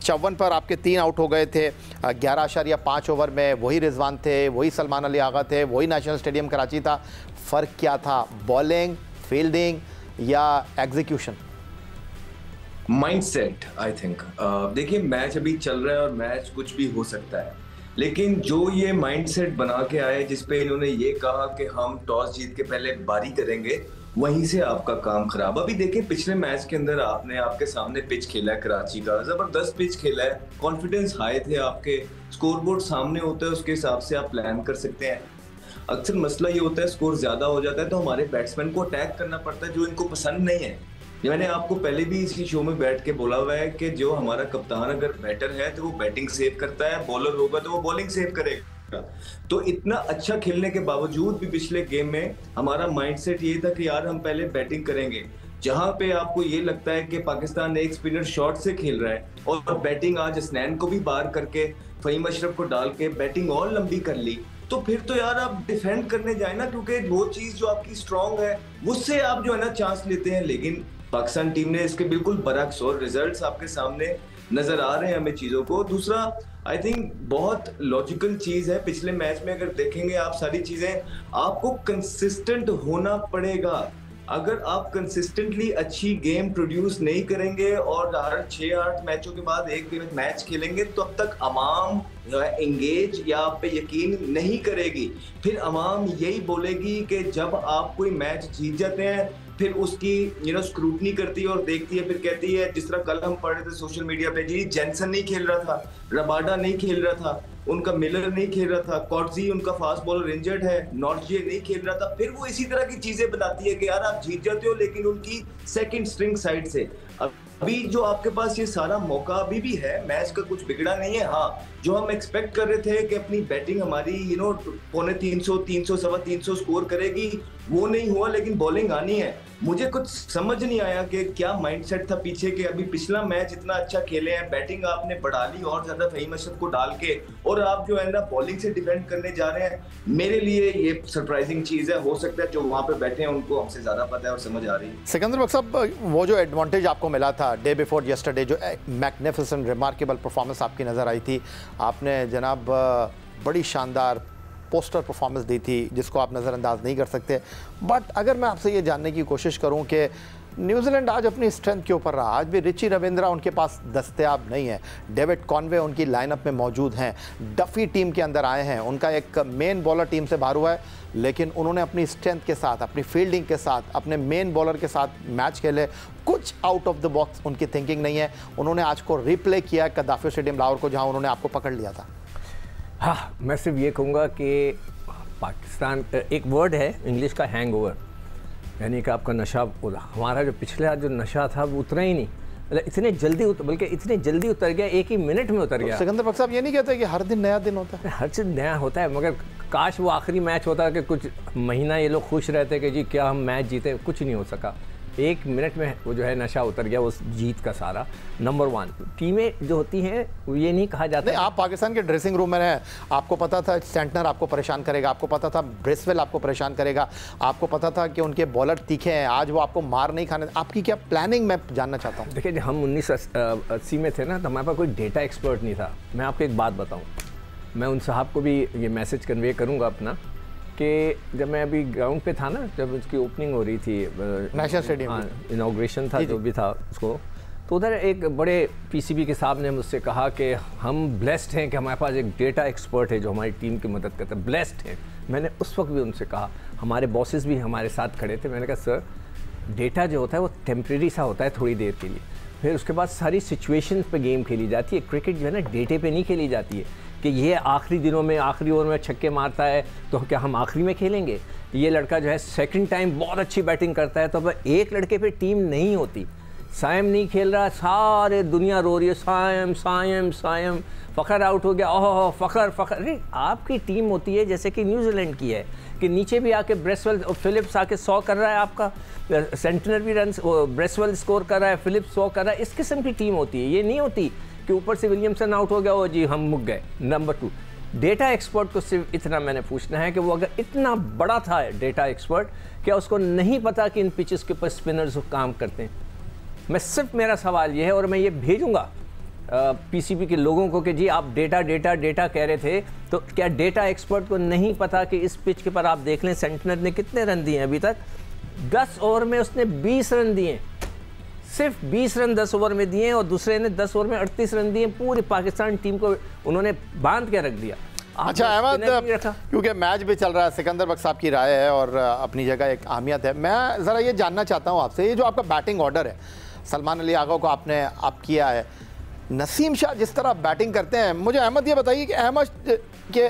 54 पर आपके 3 आउट हो गए थे 11.5 ओवर में, वही रिजवान थे, वही सलमान अली आगा थे, वही नेशनल स्टेडियम कराची था। फ़र्क क्या था, बॉलिंग, फील्डिंग या एग्जीक्यूशन? Mindset I think. देखिए मैच अभी चल रहा है और मैच कुछ भी हो सकता है, लेकिन जो ये माइंडसेट बना के आए जिसपे इन्होंने ये कहा कि हम टॉस जीत के पहले बारी करेंगे, वहीं से आपका काम खराब। अभी देखिए पिछले मैच के अंदर आपने आपके सामने पिच खेला है कराची का, जबरदस्त पिच खेला है, कॉन्फिडेंस हाई थे आपके, स्कोरबोर्ड सामने होता है उसके हिसाब से आप प्लान कर सकते हैं। अक्सर मसला ये होता है स्कोर ज्यादा हो जाता है तो हमारे बैट्समैन को अटैक करना पड़ता है जो इनको पसंद नहीं है। मैंने आपको पहले भी इसी शो में बैठ के बोला हुआ है कि जो हमारा कप्तान अगर बैटर है तो वो बैटिंग सेव करता है, बॉलर होगा तो वो बॉलिंग सेव करेगा। तो इतना अच्छा खेलने के बावजूद भी पिछले गेम में हमारा माइंडसेट ये था कि यार हम पहले बैटिंग करेंगे। जहां पे आपको ये लगता है कि पाकिस्तान एक स्पिनर शॉट से खेल रहा है और बैटिंग आज हसनैन को भी बाहर करके फहीम अशरफ को डाल के बैटिंग और लंबी कर ली, तो फिर तो यार आप डिफेंड करने जाए ना, क्योंकि वो चीज जो आपकी स्ट्रांग है उससे आप जो है ना चांस लेते हैं। लेकिन पाकिस्तान टीम ने इसके बिल्कुल बरक्स, और रिजल्ट्स आपके सामने नजर आ रहे हैं हमें चीजों को। दूसरा आई थिंक बहुत लॉजिकल चीज है, पिछले मैच में अगर देखेंगे आप सारी चीजें, आपको कंसिस्टेंट होना पड़ेगा। अगर आप कंसिस्टेंटली अच्छी गेम प्रोड्यूस नहीं करेंगे और हर 6-8 मैचों के बाद एक मैच खेलेंगे तो अब तक अवाम एंगेज या आप पे यकीन नहीं करेगी। फिर अवाम यही बोलेगी कि जब आप कोई मैच जीत जाते हैं फिर उसकी स्क्रूटनी करती है और देखती है, फिर कहती है जिस तरह कल हम पढ़ रहे थे सोशल मीडिया पे, जी जेनसन नहीं खेल रहा था, रबाडा नहीं खेल रहा था, उनका मिलर नहीं खेल रहा था, कॉटजी उनका फास्ट बॉलर इंजर्ड है, नॉर्जे नहीं खेल रहा था। फिर वो इसी तरह की चीजें बताती है कि यार आप जीत जाते हो लेकिन उनकी सेकंड स्ट्रिंग साइड से। अभी जो आपके पास ये सारा मौका अभी भी है, मैच का कुछ बिगड़ा नहीं है। हाँ, जो हम एक्सपेक्ट कर रहे थे कि अपनी बैटिंग हमारी 350, 300, 350 स्कोर करेगी, वो नहीं हुआ, लेकिन बॉलिंग आनी है। मुझे कुछ समझ नहीं आया कि क्या माइंडसेट था पीछे के। अभी पिछला मैच इतना अच्छा खेले हैं, बैटिंग आपने बढ़ा ली और ज्यादा फहीम अशरफ को डाल के, और आप जो है ना बॉलिंग से डिफेंड करने जा रहे हैं। मेरे लिए ये सरप्राइजिंग चीज है। हो सकता है जो वहां पे बैठे हैं उनको हमसे ज्यादा पता है और समझ आ रही है। सिकंदर बख्श साहब, वो जो एडवांटेज आपको मिला था डे बिफोर यस्टरडे, जो मैग्निफिसेंट रिमार्केबल परफॉर्मेंस आपकी नज़र आई थी, आपने जनाब बड़ी शानदार पोस्टर परफॉर्मेंस दी थी जिसको आप नज़रअंदाज नहीं कर सकते। बट अगर मैं आपसे ये जानने की कोशिश करूं कि न्यूजीलैंड आज अपनी स्ट्रेंथ के ऊपर रहा, आज भी रिची रविंद्रा उनके पास दस्तयाब नहीं है, डेविड कॉनवे उनकी लाइनअप में मौजूद हैं, डफी टीम के अंदर आए हैं, उनका एक मेन बॉलर टीम से बाहर हुआ है, लेकिन उन्होंने अपनी स्ट्रेंथ के साथ, अपनी फील्डिंग के साथ, अपने मेन बॉलर के साथ मैच खेले। कुछ आउट ऑफ द बॉक्स उनकी थिंकिंग नहीं है। उन्होंने आज को रिप्ले किया कद्दाफी स्टेडियम लाहौर को, जहाँ उन्होंने आपको पकड़ लिया था। हाँ, मैं सिर्फ ये कहूँगा कि पाकिस्तान एक वर्ड है इंग्लिश का हैंगओवर, यानी कि आपका नशा। हमारा जो पिछला जो नशा था वो उतरा ही नहीं, मतलब इतने जल्दी बल्कि इतने जल्दी उतर गया, एक ही मिनट में उतर गया। सिकंदर बख्श साहब ये नहीं कहते कि हर दिन नया दिन होता है? हर चीज़ नया होता है, मगर काश वो आखिरी मैच होता कि कुछ महीना ये लोग खुश रहते कि जी क्या हम मैच जीते। कुछ नहीं हो सका, एक मिनट में वो जो है नशा उतर गया उस जीत का सारा। नंबर 1 टीमें जो होती हैं वो ये नहीं कहा जाता। नहीं, आप पाकिस्तान के ड्रेसिंग रूम में हैं, आपको पता था सेंटनर आपको परेशान करेगा, आपको पता था ब्रेसवेल आपको परेशान करेगा, आपको पता था कि उनके बॉलर तीखे हैं, आज वो आपको मार नहीं खाने। आपकी क्या प्लानिंग मैं जानना चाहता हूँ। देखिए, हम 1980 में थे ना, तो हमारे पास कोई डेटा एक्सपर्ट नहीं था। मैं आपको एक बात बताऊँ, मैं उन साहब को भी ये मैसेज कन्वे करूँगा अपना, कि जब मैं अभी ग्राउंड पे था ना, जब उसकी ओपनिंग हो रही थी नेशनल स्टेडियम, हाँ, इनाग्रेशन था जो भी था उसको, तो उधर एक बड़े पीसीबी के साहब ने मुझसे कहा कि हम ब्लेस्ड हैं कि हमारे पास एक डेटा एक्सपर्ट है जो हमारी टीम की मदद करता है। ब्लेस्ड है। मैंने उस वक्त भी उनसे कहा, हमारे बॉसेस भी हमारे साथ खड़े थे, मैंने कहा सर डेटा जो होता है वो टेम्प्रेरी सा होता है, थोड़ी देर के लिए, फिर उसके बाद सारी सिचुएशन पे गेम खेली जाती है। क्रिकेट जो है ना डेटे पे नहीं खेली जाती है कि ये आखिरी दिनों में आखिरी ओवर में छक्के मारता है तो क्या हम आखिरी में खेलेंगे। ये लड़का जो है सेकंड टाइम बहुत अच्छी बैटिंग करता है, तो अब एक लड़के पे टीम नहीं होती। सायम नहीं खेल रहा, सारे दुनिया रो रही है सायम सायम सायम, फ़खर आउट हो गया, ओह फ़खर फ़खर। अरे आपकी टीम होती है जैसे कि न्यूजीलैंड की है, कि नीचे भी आके ब्रेसवेल और फिलिप्स आके 100 कर रहा है, आपका सेंटनर भी रन ब्रेसवेल स्कोर कर रहा है, फिलिप्स 100 कर रहा है। इस किस्म की टीम होती है, ये नहीं होती कि ऊपर से विलियमसन आउट हो गया, ओ जी हम मुक गए। नंबर 2, डेटा एक्सपर्ट को सिर्फ इतना मैंने पूछना है कि वो अगर इतना बड़ा था डेटा एक्सपर्ट, क्या उसको नहीं पता कि इन पिचेस के ऊपर स्पिनर्स काम करते हैं? मैं सिर्फ मेरा सवाल ये है, और मैं ये भेजूंगा पीसीबी के लोगों को कि जी आप डेटा डेटा डेटा कह रहे थे, तो क्या डेटा एक्सपर्ट को नहीं पता कि इस पिच के पर आप देख लें सेंटनर ने कितने रन दिए हैं अभी तक? 10 ओवर में उसने 20 रन दिए, सिर्फ 20 रन 10 ओवर में दिए, और दूसरे ने 10 ओवर में 38 रन दिए। पूरी पाकिस्तान टीम को उन्होंने बांध के रख दिया। अच्छा अहमद, क्योंकि मैच भी चल रहा है, सिकंदर बख्श साहब की राय है और अपनी जगह एक अहमियत है। मैं ज़रा ये जानना चाहता हूँ आपसे, ये जो आपका बैटिंग ऑर्डर है, सलमान अली आगा को आपने आप किया है, नसीम शाह जिस तरह बैटिंग करते हैं, मुझे अहमद ये बताइए कि अहमद के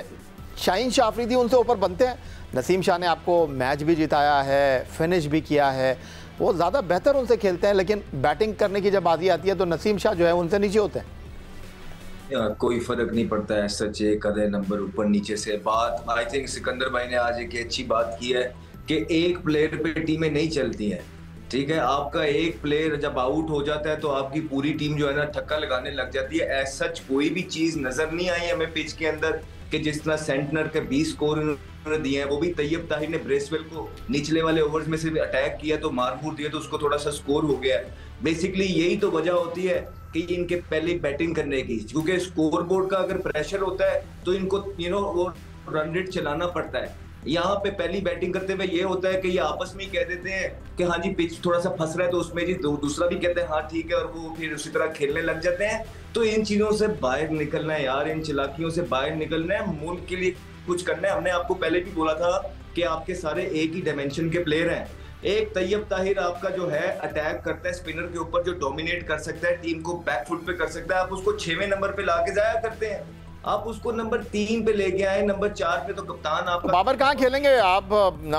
शाहीन शाह अफरीदी उनसे ऊपर बनते हैं? नसीम शाह ने आपको मैच भी जिताया है, फिनिश भी किया है, वो ज़्यादा बेहतर उनसे खेलते हैं, लेकिन बैटिंग करने की जब बारी आती है तो नसीम शाह जो है उनसे नीचे होते हैं। कोई फर्क नहीं पड़ता है सच, एक आधे नंबर ऊपर नीचे से। बात आई थिंक सिकंदर भाई ने आज एक अच्छी बात की है कि एक प्लेयर पे टीमें नहीं चलती हैं, ठीक है। आपका एक प्लेयर जब आउट हो जाता है तो आपकी पूरी टीम जो है ना ठक्का लगाने लग जाती है। एज सच कोई भी चीज नजर नहीं आई हमें पिच के अंदर कि जिस तरह सेंटनर के 20 स्कोर उन्होंने दिए हैं, वो भी तैयब ताहिर ने ब्रेसवेल को निचले वाले ओवर्स में से अटैक किया तो मार दिया, तो उसको थोड़ा सा स्कोर हो गया। बेसिकली यही तो वजह होती है कि इनके पहले बैटिंग करने की, क्योंकि स्कोर बोर्ड का अगर प्रेशर होता है तो इनको वो रन रेट चलाना पड़ता है। यहाँ पे पहली बैटिंग करते हुए ये होता है कि ये आपस में ही कह देते हैं कि हाँ जी पिच थोड़ा सा फंस रहा है, तो उसमें जी दूसरा भी कहते हैं हाँ ठीक है, और वो फिर उसी तरह खेलने लग जाते हैं। तो इन चीजों से बाहर निकलना है यार, इन चालाकियों से बाहर निकलना है, मुल्क के लिए कुछ करना है। हमने आपको पहले भी बोला था कि आपके सारे एक ही डायमेंशन के प्लेयर हैं। एक तैयब ताहिर आपका जो है अटैक करता है स्पिनर के ऊपर, जो डोमिनेट कर सकता है, टीम को बैक फुट पे कर सकता है, आप उसको 6वें नंबर पे लाके जाया करते हैं। आप उसको नंबर 3 पे लेके आए, नंबर 4 पे तो कप्तान आपका। बाबर कहाँ खेलेंगे? आप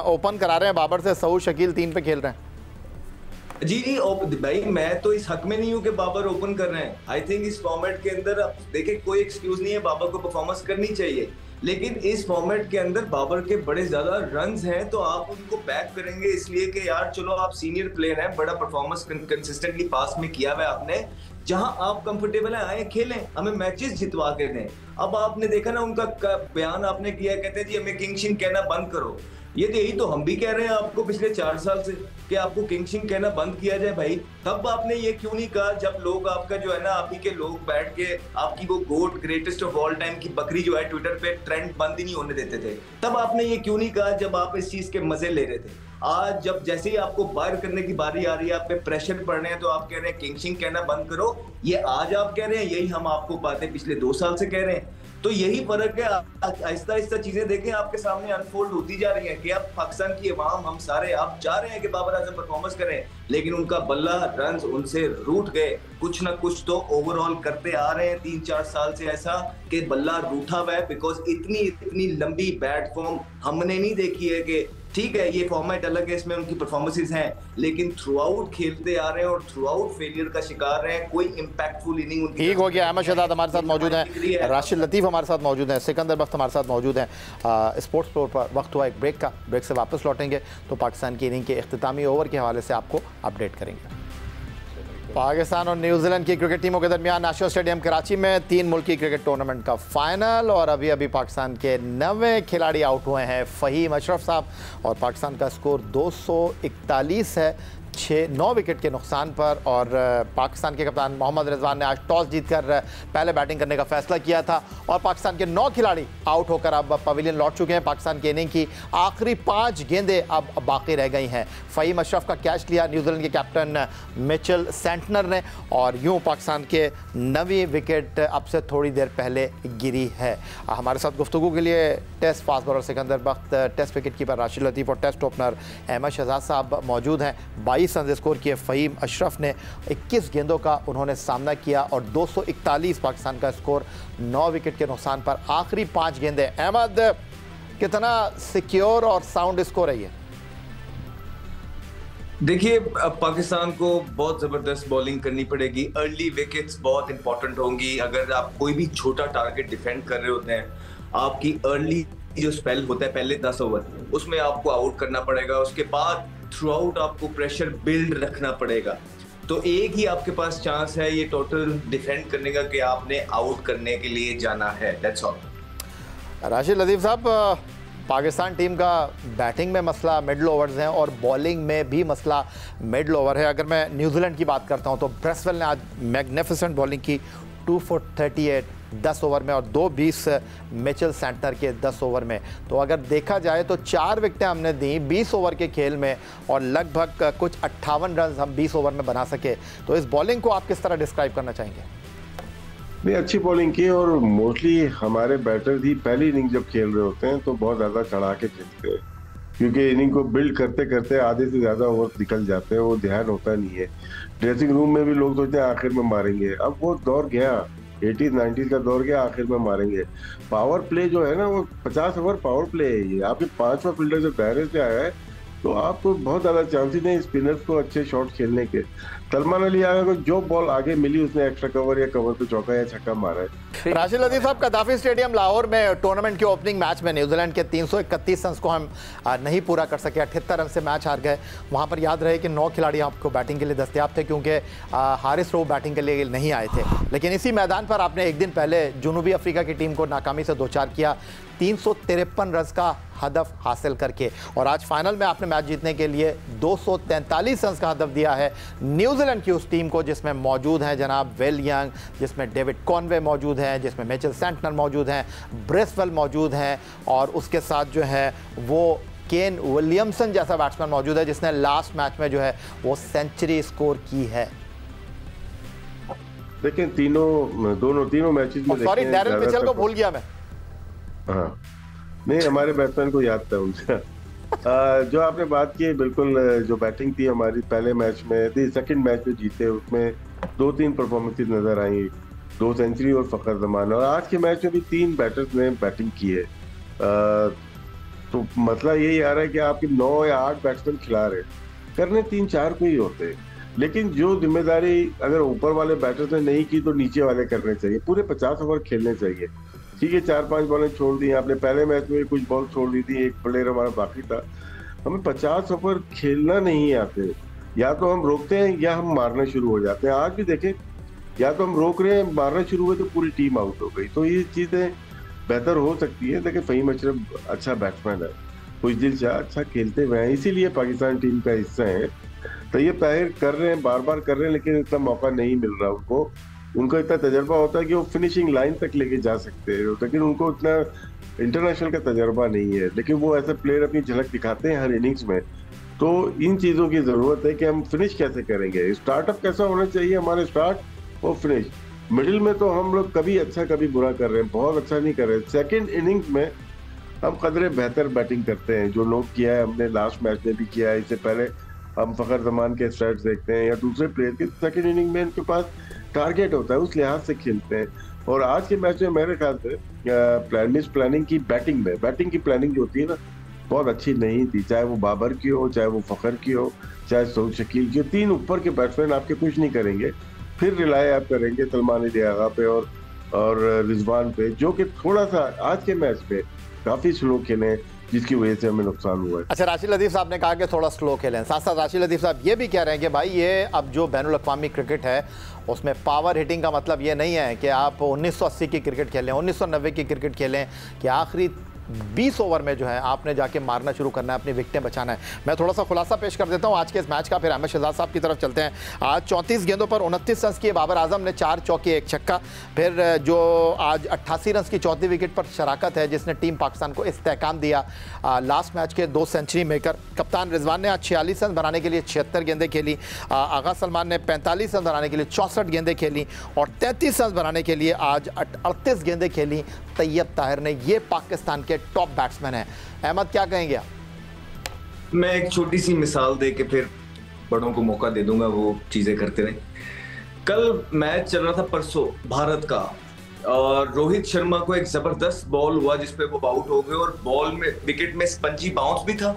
ओपन करा रहे हैं बाबर से, सऊद शकील 3 पे खेल रहे हैं। जी भाई मैं तो इस हक में नहीं हूँ कि बाबर ओपन कर रहे हैं। आई थिंक इस फॉर्मेट के अंदर देखिए कोई एक्सक्यूज नहीं है, बाबर को परफॉर्मेंस करनी चाहिए, लेकिन इस फॉर्मेट के अंदर बाबर के बड़े ज्यादा रन्स हैं, तो आप उनको बैक करेंगे इसलिए कि यार चलो आप सीनियर प्लेयर हैं, बड़ा परफॉर्मेंस कंसिस्टेंटली पास में किया हुआ है आपने, जहां आप कंफर्टेबल हैं आए खेलें, हमें मैचेस जितवा के दें। अब आपने देखा ना उनका बयान आपने किया, कहते हैं जी हमें किंग शिंग कहना बंद करो। यही तो हम भी कह रहे हैं आपको पिछले 4 साल से कि आपको किंग शिंग कहना बंद किया जाए भाई। तब आपने ये क्यों नहीं कहा जब लोग आपका जो है ना आप ही के लोग बैठ के आपकी वो गोट ग्रेटेस्ट ऑफ ऑल टाइम की बकरी जो है ट्विटर पे ट्रेंड बंद ही नहीं होने देते थे? तब आपने ये क्यों नहीं कहा जब आप इस चीज के मजे ले रहे थे? आज जब जैसे ही आपको बाहर करने की बारी आ रही है, आप पे प्रेशर पड़ रहे हैं, तो आप कह रहे हैं किंग शिंग कहना बंद करो। ये आज आप कह रहे हैं, यही हम आपको बातें पिछले 2 साल से कह रहे हैं। तो यही फर्क है। आहिस्ता आहिस्ता चीजें देखें आपके सामने अनफोल्ड होती जा रही हैं कि अब पाकिस्तान की अवाम, हम सारे आप चाह रहे हैं कि बाबर आजम परफॉर्मेंस करें, लेकिन उनका बल्ला रन उनसे रूठ गए। कुछ ना कुछ तो ओवरऑल करते आ रहे हैं 3-4 साल से ऐसा कि बल्ला रूठा हुआ है, बिकॉज इतनी लंबी बैट फॉर्म हमने नहीं देखी है। कि ठीक है ये फॉर्मेट अलग है, इसमें उनकी परफॉर्मेंसेस हैं, लेकिन थ्रू आउट खेलते आ रहे हैं और थ्रू आउट फेलियर का शिकार रहे हैं। कोई इंपैक्टफुल इनिंग उनकी ठीक हो गया। अहमद शहजाद हमारे साथ मौजूद हैं, राशिद लतीफ़ हमारे साथ मौजूद हैं, सिकंदर बख्त हमारे साथ मौजूद हैं। स्पोर्ट्स फ्लोर पर वक्त हुआ एक ब्रेक का, ब्रेक से वापस लौटेंगे तो पाकिस्तान की इनिंग के इख्तितामी ओवर के हवाले से आपको अपडेट करेंगे। पाकिस्तान और न्यूजीलैंड की क्रिकेट टीमों के दरमियान नेशनल स्टेडियम कराची में 3 मुल्की क्रिकेट टूर्नामेंट का फाइनल, और अभी पाकिस्तान के 9 खिलाड़ी आउट हुए हैं। फ़हीम अशरफ साहब, और पाकिस्तान का स्कोर 241 है 9 विकेट के नुकसान पर। और पाकिस्तान के कप्तान मोहम्मद रिजवान ने आज टॉस जीतकर पहले बैटिंग करने का फैसला किया था, और पाकिस्तान के 9 खिलाड़ी आउट होकर अब पवेलियन लौट चुके हैं। पाकिस्तान की इनिंग की आखिरी 5 गेंदें अब बाकी रह गई हैं। फ़हीम अशरफ का कैच लिया न्यूजीलैंड के कैप्टन मिचेल सेंटनर ने, और यूं पाकिस्तान के 9वीं विकेट अब से थोड़ी देर पहले गिरी है। हमारे साथ गुफ्तगू के लिए टेस्ट फास्ट बॉलर सिकंदर बख्त, test wicket keeper Rashid Latif और टेस्ट ओपनर अहमद शहजाद साहब मौजूद हैं। 22 रन स्कोर किए फ़हीम अशरफ ने, 21 गेंदों का उन्होंने सामना किया, और 241 पाकिस्तान का स्कोर 9 विकेट के नुकसान पर आखिरी 5 गेंदें। अहमद, कितना सिक्योर और साउंड स्कोर है ये? देखिए अब पाकिस्तान को बहुत जबरदस्त बॉलिंग करनी पड़ेगी, अर्ली विकेट्स बहुत इंपॉर्टेंट होंगी। अगर आप कोई भी छोटा टारगेट डिफेंड कर रहे होते हैं, आपकी अर्ली जो स्पेल होता है पहले 10 ओवर, उसमें आपको आउट करना पड़ेगा। उसके बाद थ्रू आउट आपको प्रेशर बिल्ड रखना पड़ेगा। तो एक ही आपके पास चांस है ये टोटल डिफेंड करने का कि आपने आउट करने के लिए जाना है। That's all. राशिद लतीफ़ साहब, पाकिस्तान टीम का बैटिंग में मसला मिडल ओवर्स हैं और बॉलिंग में भी मसला मिडल ओवर है। अगर मैं न्यूजीलैंड की बात करता हूं तो ब्रेसवेल ने आज मैग्निफिसेंट बॉलिंग की, 2 for 38 10 ओवर में, और 2-20 मिचेल सेंटनर के 10 ओवर में। तो अगर देखा जाए तो 4 विकेटें हमने दी 20 ओवर के खेल में, और लगभग कुछ 58 रन हम 20 ओवर में बना सके। तो इस बॉलिंग को आप किस तरह डिस्क्राइब करना चाहेंगे? नहीं, अच्छी बॉलिंग की, और मोस्टली हमारे बैटर भी पहली इनिंग जब खेल रहे होते हैं तो बहुत ज़्यादा चढ़ा के खेलते हैं, क्योंकि इनिंग को बिल्ड करते करते आधे से ज़्यादा ओवर निकल जाते हैं, वो ध्यान होता नहीं है। ड्रेसिंग रूम में भी लोग सोचते हैं आखिर में मारेंगे, अब वो दौर गया, 80s-90s का दौर गया, आखिर में मारेंगे। पावर प्ले जो है ना, वो 50 ओवर पावर प्ले है। ये आपके 5वां फील्डर जब दायरे से आया है तो आपको बहुत ज़्यादा चांसेस हैं स्पिनर्स को अच्छे शॉट खेलने के। सलमान अली आगा को जो बॉल आगे मिली उसने एक्स्ट्रा कवर या कवर पे चौका या छक्का मारा है। राशिद लतीफ़ साहब, कदाफी स्टेडियम लाहौर में टूर्नामेंट के ओपनिंग मैच में न्यूजीलैंड के 331 रन को हम नहीं पूरा कर सके, 78 रन से मैच हार गए। वहाँ पर याद रहे कि 9 खिलाड़ी आपको बैटिंग के लिए दस्तयाब थे, क्योंकि हारिस रऊफ बैटिंग के लिए नहीं आए थे। लेकिन इसी मैदान पर आपने एक दिन पहले जनूबी अफ्रीका की टीम को नाकामी से 2-4 किया, 353 रन का हदफ हासिल करके, और आज फाइनल में आपने मैच जीतने के लिए 243 रन का हदफ दिया है न्यूजीलैंड की उस टीम को, जिसमें मौजूद हैं जनाब विल यंग, जिसमें डेविड कॉनवे मौजूद हैं, जिसमें मिचेल सेंटनर मौजूद हैं, ब्रेसवेल मौजूद हैं, और उसके साथ जो है वो केन विलियमसन जैसा बैट्समैन मौजूद है जिसने लास्ट मैच में जो है वो सेंचुरी स्कोर की है। लेकिन तीनों मैचेस में, सॉरी डैरिल मिचेल को भूल गया मैं। हाँ, नहीं, हमारे बैट्समैन को याद था उनसे। जो आपने बात की बिल्कुल, जो बैटिंग थी हमारी पहले मैच में, सेकंड मैच में जीते, उसमें 2-3 परफॉर्मेंसेस नजर आई, 2 सेंचुरी और फखर जमान, और आज के मैच में भी 3 बैटर्स ने बैटिंग की है। तो मतलब यही आ रहा है कि आपके 9 या 8 बैट्समैन खिला रहे, करने 3-4 को ही होते, लेकिन जो जिम्मेदारी अगर ऊपर वाले बैटर्स ने नहीं की तो नीचे वाले करने चाहिए। पूरे 50 ओवर खेलने चाहिए। ठीक है, 4-5 बॉलें छोड़ दी आपने, पहले मैच में कुछ बॉल छोड़ दी थी, एक प्लेयर हमारा बाकी था। हमें 50 ओवर खेलना नहीं आते, या तो हम रोकते हैं या हम मारना शुरू हो जाते हैं। आज भी देखें, या तो हम रोक रहे हैं, मारना शुरू हुए तो पूरी टीम आउट हो गई। तो ये चीजें बेहतर हो सकती है। देखिए फ़हीम अशरफ अच्छा बैट्समैन है, खुशदिल शाह अच्छा खेलते हुए हैं, इसीलिए पाकिस्तान टीम का हिस्सा है। तो ये जाहिर कर रहे हैं, बार बार कर रहे हैं, लेकिन इतना मौका नहीं मिल रहा उनको। उनका इतना तजर्बा होता है कि वो फिनिशिंग लाइन तक लेके जा सकते हैं, लेकिन उनको इतना इंटरनेशनल का तजर्बा नहीं है। लेकिन वो ऐसे प्लेयर अपनी झलक दिखाते हैं हर इनिंग्स में। तो इन चीज़ों की ज़रूरत है कि हम फिनिश कैसे करेंगे, स्टार्टअप कैसा होना चाहिए हमारे, स्टार्ट और फिनिश। मिडिल में तो हम लोग कभी अच्छा कभी बुरा कर रहे हैं, बहुत अच्छा नहीं कर रहे। सेकंड इनिंग्स में हम कदरे बेहतर बैटिंग करते हैं, जो लोग किया है हमने लास्ट मैच में भी किया है। इससे पहले हम फखर जमान के स्टैट्स देखते हैं या दूसरे प्लेयर के, सेकंड इनिंग में इनके पास टारगेट होता है, उस लिहाज से खेलते हैं। और आज के मैच में मेरे ख्याल से प्लानिंग की बैटिंग की प्लानिंग जो होती है ना, बहुत अच्छी नहीं थी। चाहे वो बाबर की हो, चाहे वो फखर की हो, चाहे सऊद शकील की हो। 3 ऊपर के बैट्समैन आपके कुछ नहीं करेंगे, फिर रिलाय आप करेंगे सलमान दियागा पे और रिजवान पे, जो कि थोड़ा सा आज के मैच पे काफी स्लो खेले, जिसकी वजह से हमें नुकसान हुआ है। अच्छा, राशिद लतीफ़ साहब ने कहा कि थोड़ा स्लो खेलें, साथ साथ राशिद लतीफ़ साहब ये भी कह रहे हैं कि भाई ये अब जो बैनुल अक़वामी क्रिकेट है उसमें पावर हिटिंग का मतलब ये नहीं है कि आप 1980 की क्रिकेट खेलें, 1990 की क्रिकेट खेलें, कि आखिरी 20 ओवर में जो है आपने जाके मारना शुरू करना है, अपनी विकेटें बचाना है। मैं थोड़ा सा खुलासा पेश कर देता हूं आज के इस मैच का, फिर अहमद शहजाद साहब की तरफ चलते हैं। आज 34 गेंदों पर 29 रन किए बाबर आजम ने, 4 चौके 1 छक्का। फिर जो आज 88 रन की चौथी विकेट पर शराकत है, जिसने टीम पाकिस्तान को इस्तेहकाम दिया लास्ट मैच के 2 सेंचुरी मेकर। कप्तान रिजवान ने आज 46 रन बनाने के लिए 76 गेंदें खेली। आगा सलमान ने 45 रन बनाने के लिए 64 गेंदें खेली और 33 रन बनाने के लिए आज 38 गेंदें खेली तैयब ताहिर ने। ये पाकिस्तान के टॉप बैट्समैन हैं। अहमद, क्या कहेंगे आप? मैं एक छोटी सी मिसाल दे के फिर बड़ों को मौका दे दूंगा वो चीजें करते रहे। कल मैच चल रहा था परसों भारत का, और रोहित शर्मा को एक जबरदस्त बॉल हुआ जिसपे वो आउट हो गए, और बॉल में विकेट में स्पंजी बाउंस भी था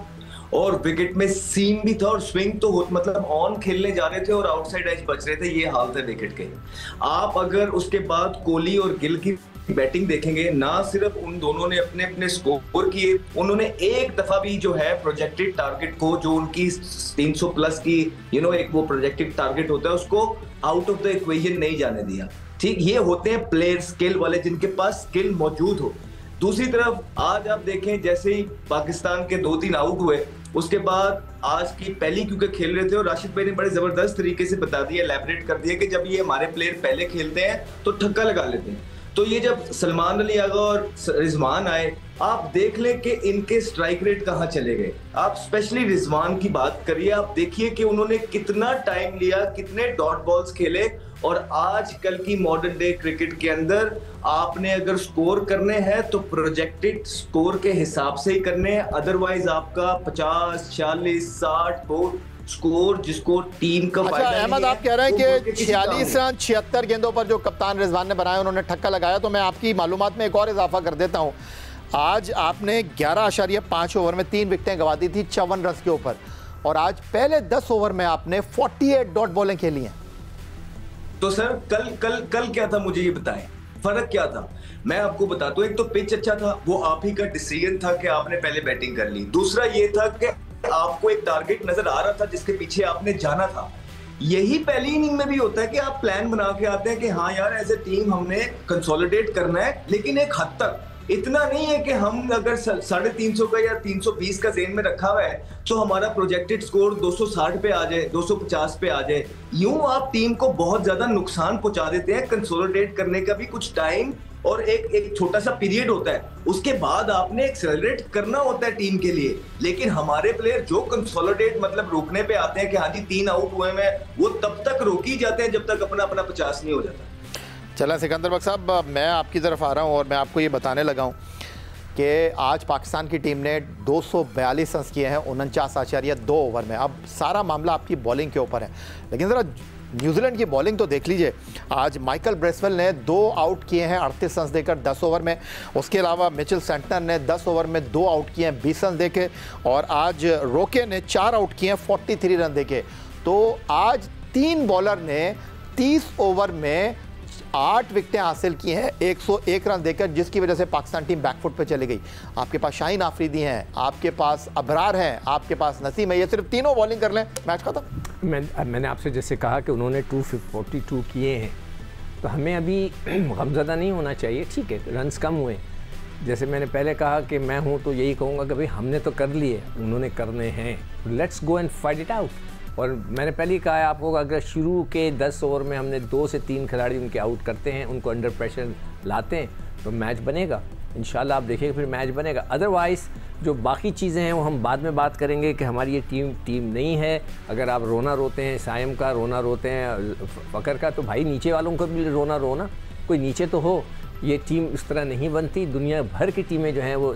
और विकेट में सीम भी था, और स्विंग तो मतलब ऑन खेलने जा रहे थे और आउटसाइड एज बच रहे थे। ये हाल थे विकेट के। आप अगर उसके बाद कोहली और गिल की बैटिंग देखेंगे, ना सिर्फ उन दोनों ने अपने अपने स्कोर किए, उन्होंने एक दफा भी जो है प्रोजेक्टेड टारगेट को, जो उनकी 300 प्लस की एक वो प्रोजेक्टेड टारगेट होता है, उसको आउट ऑफ द इक्वेशन नहीं जाने दिया। ठीक, ये होते हैं प्लेयर स्किल वाले, जिनके पास स्किल मौजूद हो। दूसरी तरफ आज आप देखें, जैसे ही पाकिस्तान के 2-3 आउट हुए, उसके बाद आज की पहली क्योंकि खेल रहे थे, और राशिद भाई ने बड़े जबरदस्त तरीके से बता दिया, एलैबोरेट कर दिया कि जब ये हमारे प्लेयर पहले खेलते हैं तो ठक्का लगा लेते हैं। तो ये जब सलमान अली आगा और रिजवान आए, आप देख लें कि इनके स्ट्राइक रेट कहां चले गए। आप स्पेशली रिजवान की बात करिए, आप देखिए कि उन्होंने कितना टाइम लिया, कितने डॉट बॉल्स खेले। और आज कल की मॉडर्न डे क्रिकेट के अंदर आपने अगर स्कोर करने हैं तो प्रोजेक्टेड स्कोर के हिसाब से ही करने हैं, अदरवाइज आपका 50, 40, 60 स्कोर जिसको टीम का अच्छा अहमद, आप कह रहे हैं कि 46 रन 76 गेंदों पर जो कप्तान रिजवान ने बनाया, उन्होंने ठक्का लगाया। तो मैं आपकी मालूमात में एक और इजाफा कर देता हूं। आज आपने 11.5 ओवर में 3 विकेटें गंवा दी थी 54 रन के ऊपर, और आज पहले 10 ओवर में आपने 48 डॉट बॉलें खेली हैं। तो सर कल क्या था, मुझे ये बताएं, फर्क क्या था? मैं आपको बताता हूं। एक तो पिच अच्छा था, वो आप ही का डिसीजन था कि आपने पहले बैटिंग कर ली। दूसरा ये था कि आपको एक टारगेट नजर आ रहा था जिसके पीछे आपने जाना था। यही पहली इनिंग में भी होता है कि आप प्लान बना के आते हैं कि हाँ यार, एज ए टीम हमने कंसोलिडेट करना है, लेकिन एक हद तक। इतना नहीं है कि हम अगर 350 का या 320 का जेन में रखा हुआ है तो हमारा प्रोजेक्टेड स्कोर 260 पे आ जाए, 250 पे आ जाए। यूं आप टीम को बहुत ज्यादा नुकसान पहुंचा देते हैं। कंसोलिडेट करने का भी कुछ टाइम और एक छोटा सा पीरियड होता है, उसके बाद आपने एक्सेलरेट करना होता है टीम के लिए। लेकिन हमारे प्लेयर जो कंसोलिडेट मतलब रोकने पे आते हैं कि हाँ जी 3 आउट हुए हैं, वो तब तक रोक ही जाते हैं जब तक अपना 50 नहीं हो जाता। चलें सिकंदर बख्श साहब, मैं आपकी तरफ आ रहा हूं और मैं आपको ये बताने लगा हूं कि आज पाकिस्तान की टीम ने 242 रन किए हैं 49.2 ओवर में। अब सारा मामला आपकी बॉलिंग के ऊपर है, लेकिन ज़रा न्यूजीलैंड की बॉलिंग तो देख लीजिए। आज माइकल ब्रेसवेल ने 2 आउट किए हैं 38 रन देकर 10 ओवर में। उसके अलावा मिचेल सेंटनर ने 10 ओवर में 2 आउट किए हैं 20 रन देके, और आज रोके ने 4 आउट किए हैं 43 रन देके। तो आज 3 बॉलर ने 30 ओवर में 8 विकेटें हासिल की हैं 101 रन देकर, जिसकी वजह से पाकिस्तान टीम बैकफुट पे चली गई। आपके पास शाहीन आफरीदी हैं, आपके पास अबरार हैं, आपके पास नसीम है। ये सिर्फ तीनों बॉलिंग कर लें, मैच खत्म। मैंने आपसे जैसे कहा कि उन्होंने 242 किए हैं, तो हमें अभी गमज़दा नहीं होना चाहिए। ठीक है, रन्स कम हुए, जैसे मैंने पहले कहा कि मैं हूँ तो यही कहूँगा कि भाई हमने तो कर लिए, उन्होंने करने हैं, let's go and fight it out. और मैंने पहले ही कहा है आपको, अगर शुरू के 10 ओवर में हमने 2 से 3 खिलाड़ी उनके आउट करते हैं, उनको अंडर प्रेशर लाते हैं, तो मैच बनेगा। इंशाल्लाह आप देखिएगा फिर मैच बनेगा। अदरवाइज़ जो बाकी चीज़ें हैं वो हम बाद में बात करेंगे कि हमारी ये टीम नहीं है। अगर आप रोना रोते हैं साइम का, रोना रोते हैं फ़कर का, तो भाई नीचे वालों को भी रोना रो ना, कोई नीचे तो हो। ये टीम इस तरह नहीं बनती, दुनिया भर की टीमें जो हैं वो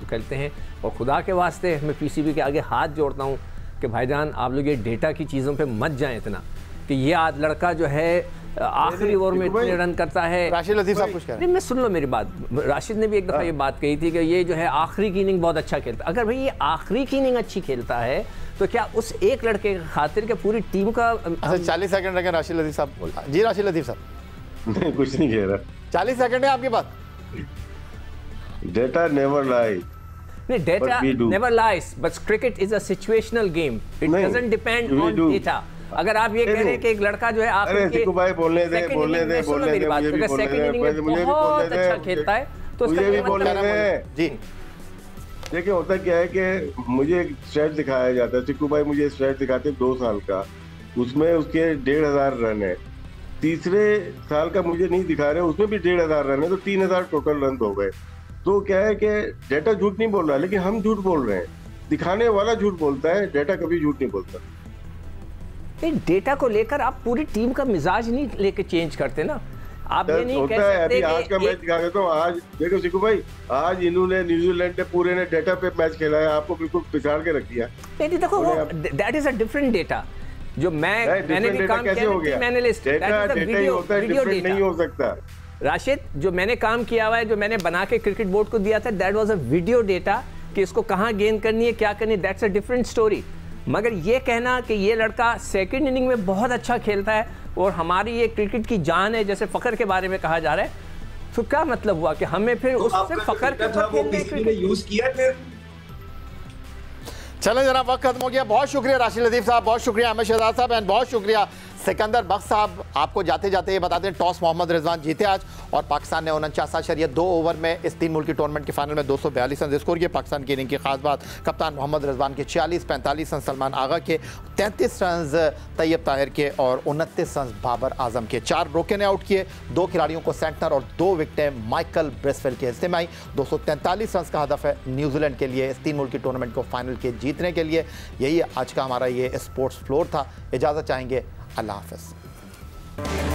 करते हैं। और खुदा के वास्ते मैं पीसीबी के आगे हाथ जोड़ता हूँ कि भाईजान आप लोग ये डेटा की चीज़ों पे मत जाएं इतना, कि ये आज लड़का जो है आखिरी ओवर में इतने रन करता है। राशिद लतीफ़ साहब कुछ कह रहे हैं? नहीं, मैं सुन लो मेरी बात। राशिद ने भी एक दफ़ा ये बात कही थी कि ये जो है आखिरी की इनिंग बहुत अच्छा खेलता है। अगर भाई ये आखिरी की इनिंग अच्छी खेलता है तो क्या उस एक लड़के की खातिर के पूरी टीम का? अच्छा 40 सेकंड रखें राशिद लतीफ़ साहब। जी राशिद लतीफ़ साहब। नहीं, कुछ नहीं कह रहा। 40 सेकंड है आपके पास। Data never lie. नहीं, data never lies, but cricket is a situational game, it doesn't depend on data. अगर आप ये कह रहे हैं कि एक लड़का जो है अरे भाई बोलने दे मेरी बात, अगर सेकंड इनिंग में बहुत अच्छा खेलता है तो उसका भी बोलने दे जी। देखिए होता क्या है कि मुझे एक स्ट्रेच दिखाया जाता है, चिक्कू भाई मुझे स्ट्रेच दिखाते 2 साल का, उसमें उसके 1500 रन है। तीसरे साल का मुझे नहीं दिखा रहे, उसमें भी 1500 रन है, तो 3000 टोटल रन हो गए। तो क्या है कि डेटा झूठ नहीं बोल रहा, लेकिन हम झूठ बोल रहे हैं। दिखाने वाला झूठ बोलता है, डेटा कभी झूठ नहीं बोलता। डेटा को लेकर आप पूरी टीम का मिजाज नहीं लेके चेंज करते ना। आप ये नहीं कह सकते अभी आज का मैच दिखा देता हूँ। आज देखो सिक्कू भाई, आज इन्होंने न्यूजीलैंड ने पूरे ने डेटा पे मैच खेला है, आपको बिल्कुल पिछाड़ के रख दिया। नहीं देखो, that is a different data. जो मैंने भी काम किया, मैंने लिस्ट वीडियो डेटा नहीं हो सकता। राशिद, जो मैंने काम किया हुआ है, जो मैंने बना के क्रिकेट बोर्ड को दिया था, that was a video data कि इसको कहाँ गेंद करनी है, क्या करनी है, दैट्स अ डिफरेंट स्टोरी। मगर ये कहना कि ये लड़का सेकंड इनिंग में बहुत अच्छा खेलता है और हमारी ये क्रिकेट की जान है, जैसे फ़कर के बारे में कहा जा रहा है, तो क्या मतलब हुआ कि हमें फिर उससे फ़कर के यूज किया फिर? चलें जनाब, वक्त खत्म हो गया। बहुत शुक्रिया राशिद लतीफ़ साहब, बहुत शुक्रिया अहमद शहजाद साहब एंड बहुत शुक्रिया सिकंदर बख्श साहब। आपको जाते जाते ये बताते हैं, टॉस मोहम्मद रिजवान जीते आज और पाकिस्तान ने 49.2 ओवर में इस 3 मुल्की टूर्नामेंट के फाइनल में 242 रन स्कोर किए। पाकिस्तान की इनिंग की खास बात, कप्तान मोहम्मद रिजवान के 45 रन, सलमान आगा के 33 रन, तैयब ताहिर के और 29 रन बाबर आजम के। 4 रोके ने आउट किए, 2 खिलाड़ियों को सेंटर और 2 विकेटें माइकल ब्रेसवेल के हिस्से में आई। 243 रन का हदफ है न्यूजीलैंड के लिए इस 3 मुल्की टूर्नामेंट को फाइनल के जीतने के लिए। यही आज का हमारा ये स्पोर्ट्स फ्लोर था। इजाज़त चाहेंगे, अल्लाह हाफ़िज़।